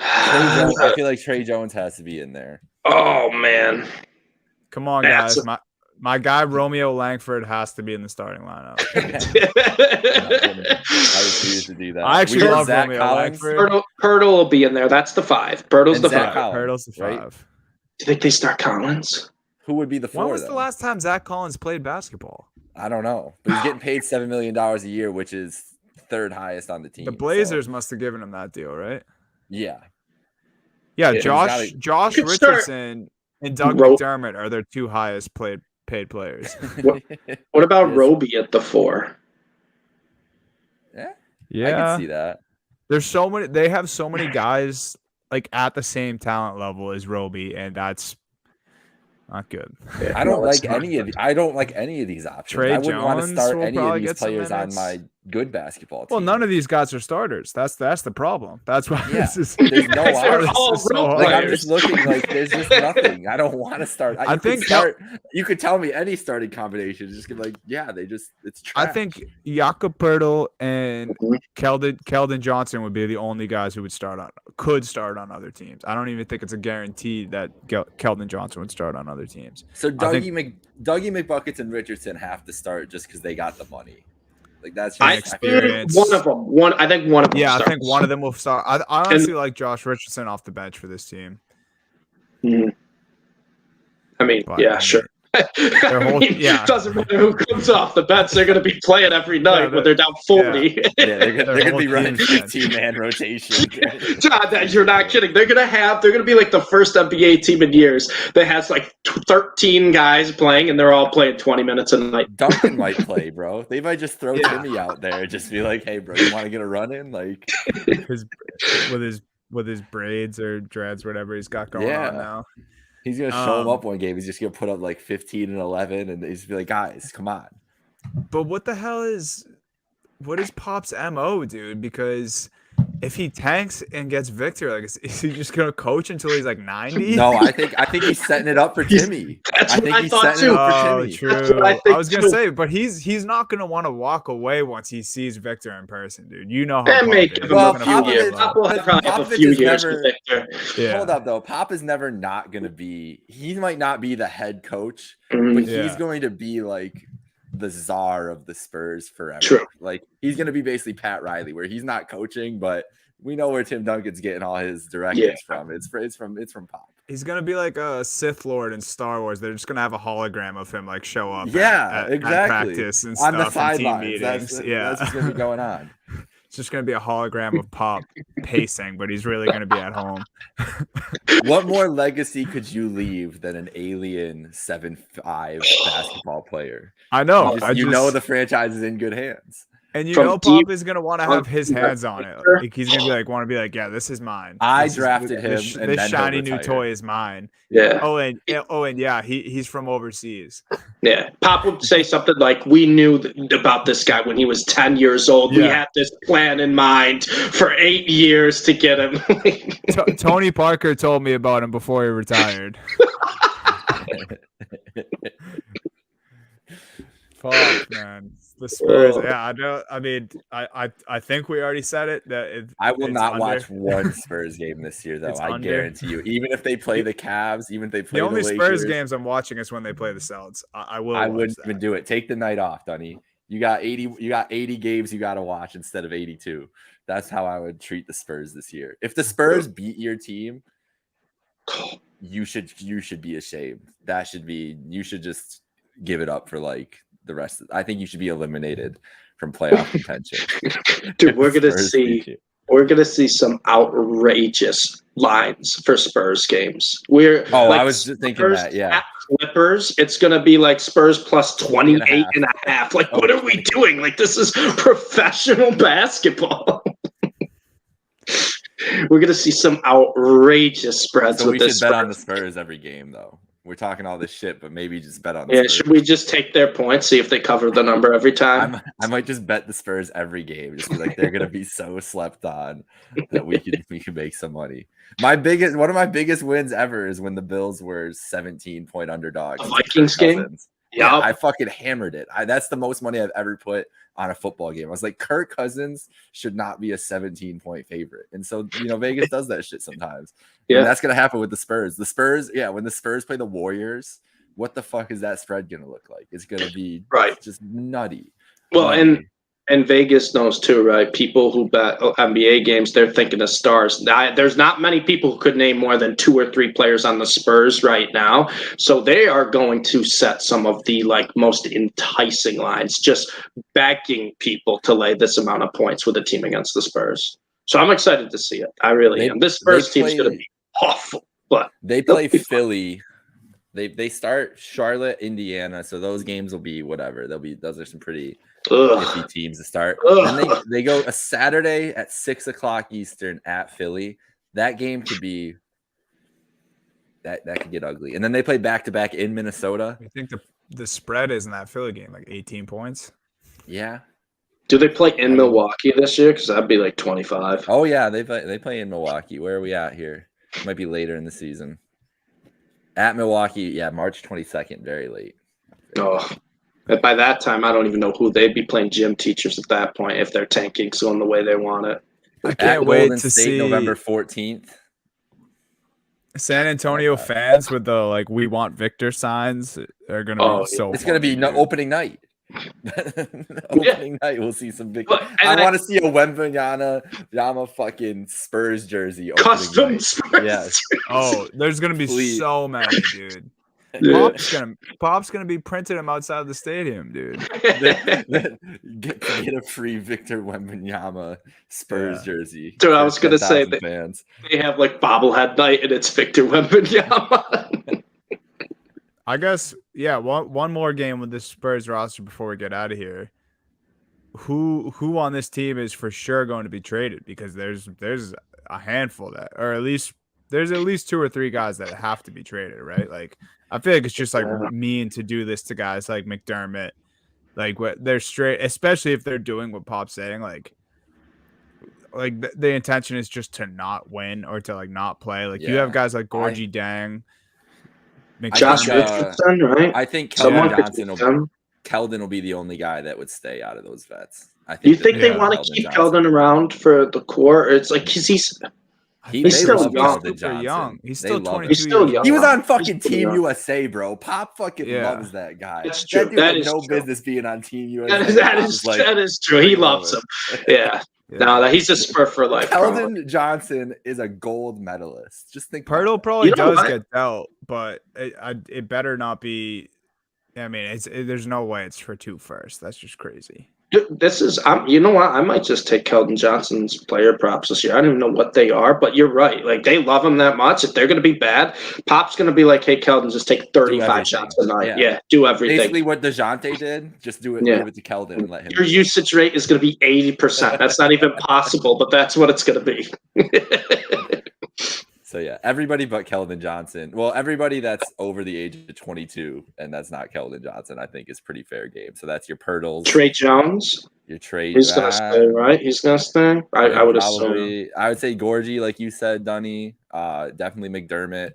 I feel like Trey Jones has to be in there. Oh man. Come on, guys. My guy Romeo Langford has to be in the starting lineup. I refuse to do that. I actually love Romeo Langford. Poeltl will be in there. That's the 5. Poeltl's the 5. Poeltl's the 5. Right? Do you think they start Collins? Who would be the 4? When was the last time Zach Collins played basketball? I don't know. But he's getting paid $7 million a year, which is 3rd highest on the team. The Blazers must have given him that deal, right? Yeah. Yeah, Josh Richardson and Doug McDermott are their 2 highest paid players. What about Roby at the 4? Yeah. I can see that. There's so many. They have so many guys like at the same talent level as Roby, and that's not good. I don't like any of these options. Trey I wouldn't want to start any of these get players on my good basketball team. Well, none of these guys are starters. That's the problem. That's why there's no I'm just looking like there's just nothing. I don't want to start. You could tell me any starting combination. Just be like, it's trash. I think Jakob Poeltl and Keldon Johnson would be the only guys who could start on other teams. I don't even think it's a guarantee that Keldon Johnson would start on other teams. So Dougie McBuckets and Richardson have to start just because they got the money. Like that's just experience. One of them. I think one of them. Yeah, starts. I think one of them will start. I honestly like Josh Richardson off the bench for this team. I mean, sure. It doesn't matter who comes off the bench. They're going to be playing every night when they're down 40. They're going to be running 15-man rotation. John, you're not kidding. They're going to be like the first NBA team in years that has like 13 guys playing, and they're all playing 20 minutes a night. Duncan might play, bro. They might just throw Timmy out there, just be like, "Hey, bro, you want to get a run in?" Like with his braids or dreads, whatever he's got going on now. He's going to show him up one game. He's just going to put up like 15 and 11, and he's be like, guys, come on. But what the hell what is Pop's MO, dude? Because if he tanks and gets Victor, like, is he just gonna coach until he's like 90? No, I think he's setting it up for Timmy. That's I what think I he's thought setting it too. up for Oh, Timmy. That's what I true. think I was gonna too. say, but he's not gonna want to walk away once he sees Victor in person, dude. You know how That Pop may is. give him He's Well, a gonna few fucking years. Popovich- love Pop will it. probably have a Popovich few is years never- with Victor. Yeah. Hold up, though. Pop is never not going to be. He might not be the head coach, Mhm. but Yeah. he's going to be like the czar of the Spurs forever. True. Like he's going to be basically Pat Riley, where he's not coaching, but we know where Tim Duncan's getting all his directives from. It's from Pop. He's gonna be like a Sith Lord in Star Wars. They're just gonna have a hologram of him like show up. Yeah, at exactly. practice and On the stuff and team sidelines. meetings. That's what's going to be going on. It's just gonna be a hologram of Pop pacing, but he's really gonna be at home. What more legacy could you leave than an alien 7'5" basketball player? I know. You know the franchise is in good hands. And you From know deep- Pop is gonna want to have his hands on it. Like he's gonna be like, yeah, this is mine. I This is- drafted him, This, and this then he'll shiny new retire. toy is mine. Yeah. Oh, and yeah, he's from overseas. Yeah. Pop would say something like, we knew about this guy when he was 10 years old. We Yeah. had this plan in mind for 8 years to get him. Tony Parker told me about him before he retired. Fuck, man. The Spurs. Yeah, I know. I mean, I think we already said it. I will it's not under. watch one Spurs game this year, though. It's I under. guarantee you. Even if they play the Cavs, even if they play The only the Spurs Lakers, games I'm watching is when they play the Celtics. I will. I watch wouldn't that. even do it. Take the night off, Dunny. You got 80. You got 80 games you got to watch instead of 82. That's how I would treat the Spurs this year. If the Spurs beat your team, you should be ashamed. You should just give it up for like the rest. I think you should be eliminated from playoff contention. Dude, we're gonna Spurs see beat you. we're gonna see some outrageous lines for Spurs games. I was just thinking Spurs that, yeah. at Clippers, it's gonna be like Spurs plus 28 and a half. Like, what are we doing? Like, this is professional basketball. We're gonna see some outrageous spreads So with we this. should bet on the Spurs. Spurs every game, though. We're talking all this shit, but maybe just bet on the Yeah, Spurs. should we just take their points, see if they cover the number every time? I might just bet the Spurs every game. Just be like, they're gonna be so slept on that we can make some money. One of my biggest wins ever is when the Bills were 17-point underdogs. The Vikings game? Yeah, Yup. I fucking hammered it. That's the most money I've ever put on a football game. I was like, Kirk Cousins should not be a 17-point favorite. And so, Vegas does that shit sometimes. Yeah. And that's going to happen with the Spurs. When the Spurs play the Warriors, what the fuck is that spread going to look like? It's going to be Right. just nutty. Well, Nutty. and Vegas knows too, right? People who bet NBA games, they're thinking of stars. There's not many people who could name more than 2 or 3 players on the Spurs right now. So they are going to set some of the most enticing lines, just begging people to lay this amount of points with a team against the Spurs. So I'm excited to see it. I really am. This Spurs team's going to be awful, but They play Philly. They start Charlotte, Indiana. So those games will be whatever. Those are some pretty iffy teams to start. Then they go a Saturday at 6:00 Eastern at Philly. That game could be that could get ugly. And then they play back-to-back in Minnesota. I think the spread is in that Philly game like 18 points. Yeah. do they play in Milwaukee this year? Because that'd be like 25. Oh yeah, they play in Milwaukee. Where are we at here? Might be later in the season. At Milwaukee, yeah, March 22nd, very late. Oh, and by that time, I don't even know who they'd be playing gym teachers at that point if their tanking's going the way they want it. I At can't wait Golden to State, see November 14th. San Antonio fans with the "We want Victor" signs are gonna Oh, be so. It's gonna be funny, dude. opening night. Opening night, we'll see some big. I want to see a Wemby fucking Spurs jersey. opening Custom night. Spurs. Yes. Oh, there's gonna be Please. so many, dude. Yeah. Pop's gonna be printing them outside the stadium, dude. Get a free Victor Wembanyama Spurs jersey. Dude, I was for gonna say 10,000 that- fans. They have bobblehead night and it's Victor Wembanyama. I guess, yeah. One more game with the Spurs roster before we get out of here. Who on this team is for sure going to be traded? Because there's a handful that, or at least there's at least 2 or 3 guys that have to be traded, right? Like I feel like it's just mean to do this to guys like McDermott, Like what they're straight, especially if they're doing what Pop's saying. Like the intention is just to not win or to like not play. Like you have guys like Gorgie Dang, Josh McDermott. Richardson, right? I think Someone Keldon will be the only guy that would stay out of those vets. I think. Do you think they want to keep Keldon around for the core? It's like he's still young. He's still 22. He's still young. He was on fucking Team USA, bro. Pop fucking loves that guy. That's true. That dude had no business being on Team USA. That is true. He loves him. Yeah. No, he's a Spur for life. Keldon Johnson is a gold medalist. Just think Pirtle probably does get dealt, but it better not be. I mean, there's no way it's for 2 firsts. That's just crazy. This is, you know what? I might just take Keldon Johnson's player props this year. I don't even know what they are, but you're right. Like, they love him that much. If they're going to be bad, Pop's going to be like, hey, Keldon, just take 35 shots a night. Yeah, do everything. Basically what DeJounte did, just do it, give it to Keldon and let him. Your usage rate is going to be 80%. That's not even possible, but that's what it's going to be. So, yeah, everybody but Keldon Johnson. Well, everybody that's over the age of 22, and that's not Keldon Johnson, I think is pretty fair game. So that's your Pirtles. Trey Jones. Your Trey. He's going to stay, right? He's going to stay? I would assume. I would say Gorgie, like you said, Dunny. Definitely McDermott.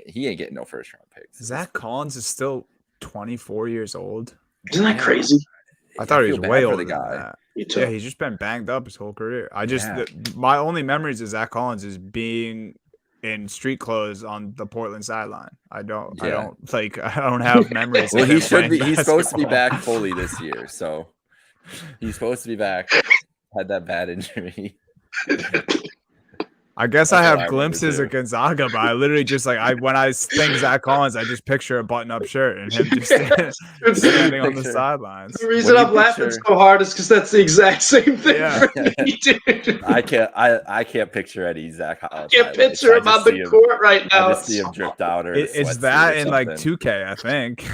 He ain't getting no first-round picks. Zach Collins is still 24 years old. Isn't that crazy? I thought he was way older the guy. than that. Yeah, he's just been banged up his whole career. My only memories of Zach Collins is being in street clothes on the Portland sideline. I don't have memories. Well, he should be. He's supposed to be back fully this year, so he's supposed to be back. Had that bad injury. I guess I have glimpses of Gonzaga, but I literally just when I think Zach Collins, I just picture a button-up shirt and him just standing on the sidelines. The reason I'm laughing so hard is because that's the exact same thing for me, dude. I can't picture any Zach Collins. I can't picture him on the court right now. I just see him dripped out or it's that in like 2K, I think.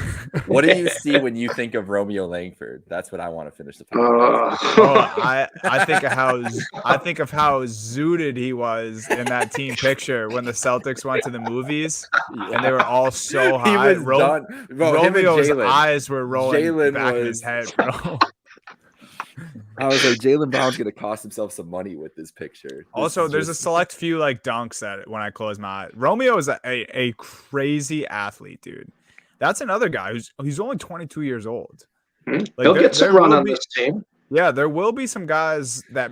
What do you see when you think of Romeo Langford? That's what I want to finish the podcast. I think of how zooted he was in that team picture when the Celtics went to the movies and they were all so high. Romeo's eyes were rolling back in his head, bro. I was like, Jaylen Brown's gonna cost himself some money with this picture. There's a select few dunks that when I close my eyes. Romeo is a crazy athlete, dude. That's another guy he's only 22 years old. He'll get some run on this team. Yeah, there will be some guys that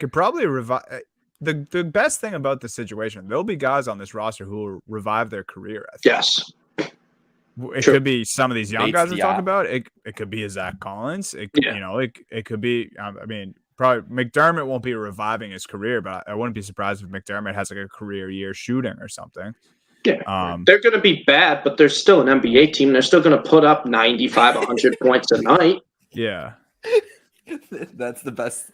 could probably revive. The best thing about the situation, there'll be guys on this roster who will revive their career. I think. Yes. It could be some of these young guys we're talking about. It could be a Zach Collins. It could be. I mean, probably McDermott won't be reviving his career, but I wouldn't be surprised if McDermott has a career year shooting or something. Yeah, they're going to be bad, but they're still an NBA team. They're still going to put up 95, 100 points a night. Yeah. That's the best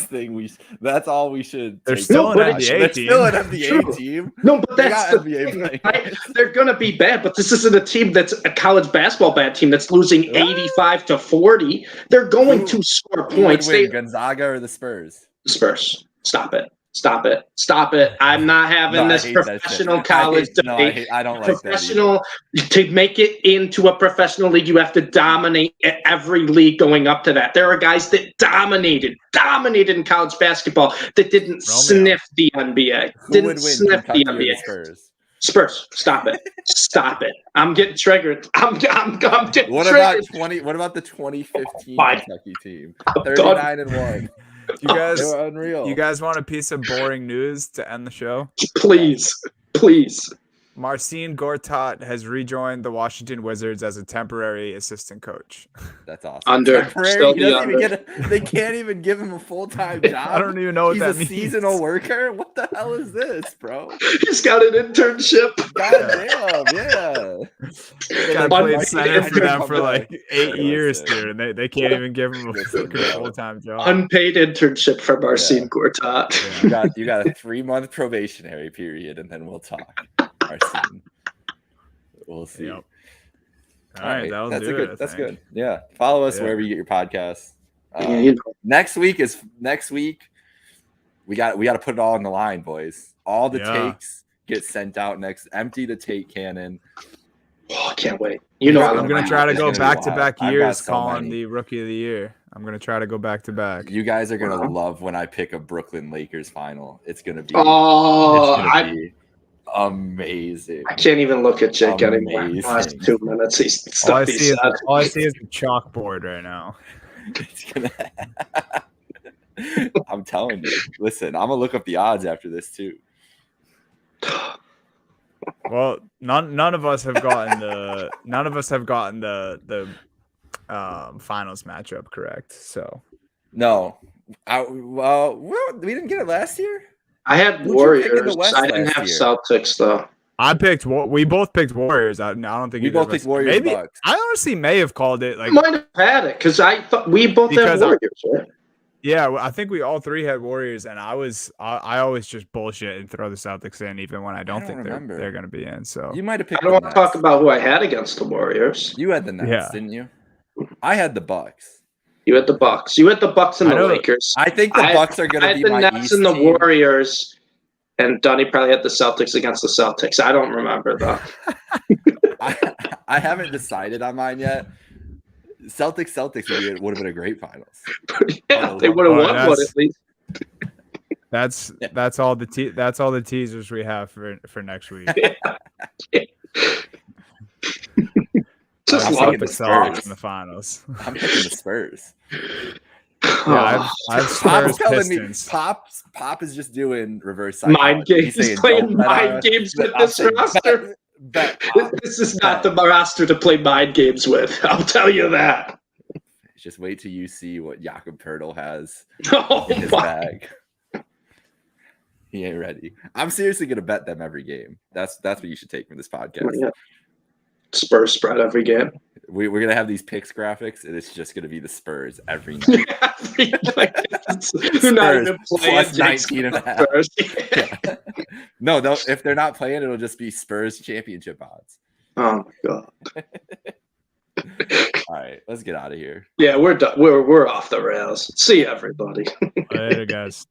thing that's all we should. They're still an NBA team. Still an NBA team. No, but that's the thing, right? They're gonna be bad, but this isn't a team that's a college basketball bad team that's losing 85 to 40. They're going to score points. Gonzaga or the Spurs? The Spurs. Stop it. I'm not having this professional college debate. I don't like professional that to make it into a professional league, you have to dominate at every league going up to that. There are guys that dominated in college basketball that didn't sniff the NBA. Didn't sniff the NBA. Spurs. Stop it. I'm getting triggered. I'm getting triggered. What about the 2015 Kentucky team? 39-1. You guys want a piece of boring news to end the show? Please. Marcin Gortat has rejoined the Washington Wizards as a temporary assistant coach. That's awesome. They can't even give him a full-time job. I don't even know what that means. He's a seasonal worker? What the hell is this, bro? He's got an internship. God damn, yeah. Got played center for them for like 8 years, dude, and they can't even give him a full-time job. Unpaid internship for Marcin Gortat. Yeah. You got a 3-month probationary period, and then we'll talk. We'll see. Yep. All right, that's good. Yeah, follow us wherever you get your podcasts. Next week. We got to put it all on the line, boys. All the takes get sent out next. Empty the take cannon. Oh, I can't wait. You know, I'm going to try to go It's gonna be back-to-back wild. I've years got so calling many. the Rookie of the Year. I'm going to try to go back-to-back. You guys are gonna love when I pick a Brooklyn Lakers final. It's gonna be. Oh, it's gonna be amazing. I can't even look at Jake anymore. The last Amazing. 2 minutes, All I he see said. is the chalkboard right now. It's gonna. I'm telling you. Listen, I'm gonna look up the odds after this too. Well, none of us have gotten the finals matchup correct. So No, we didn't get it last year. I had Who'd you pick in the Warriors. West I didn't last have year? Celtics though. we both picked Warriors. I don't think We either both of picked us- Warriors, Maybe Bucks. I honestly may have called it I like might have had it because I thought we both had Because I- Warriors. Right? yeah. I think we all three had Warriors, and I always just bullshit and throw the Celtics in even when I don't think remember. they're going to be in. So You might have I picked. don't the want to Nets. talk about who I had against the Warriors. You had the Nets, Yeah. didn't you? I had the Bucks. You had the Bucks. You had the Bucks and I the know- Lakers. I think the I- Bucks are going I to had be the my Nets East and the team. Warriors, and Dunny probably had the Celtics against the Celtics. I don't remember though. I haven't decided on mine yet. Celtics would have been a great finals. Yeah, they would have Oh, won one at least. that's all the teasers we have for next week. Just I'm love thinking the the Celtics Spurs. in the finals. I'm picking the Spurs. Yeah, I've Spurs Pop's telling Pistons. me Pop is just doing reverse Mind psychology. games. He's saying, playing "Don't bet mind on-" games with I'm this saying, roster. Bet Pop. This is not the roster to play mind games with. I'll tell you that. Just wait till you see what Jakob Pertl has Oh in his my. bag. He ain't ready. I'm seriously gonna bet them every game. That's what you should take from this podcast. Yeah. Spurs spread every game. We're gonna have these picks graphics, and it's just gonna be the Spurs every night. They're not even playing. plus 19 and a half. Spurs. Yeah. No, if they're not playing, it'll just be Spurs championship odds. Oh my god. All right, let's get out of here. Yeah, we're done. We're off the rails. See you, everybody. Later, guys.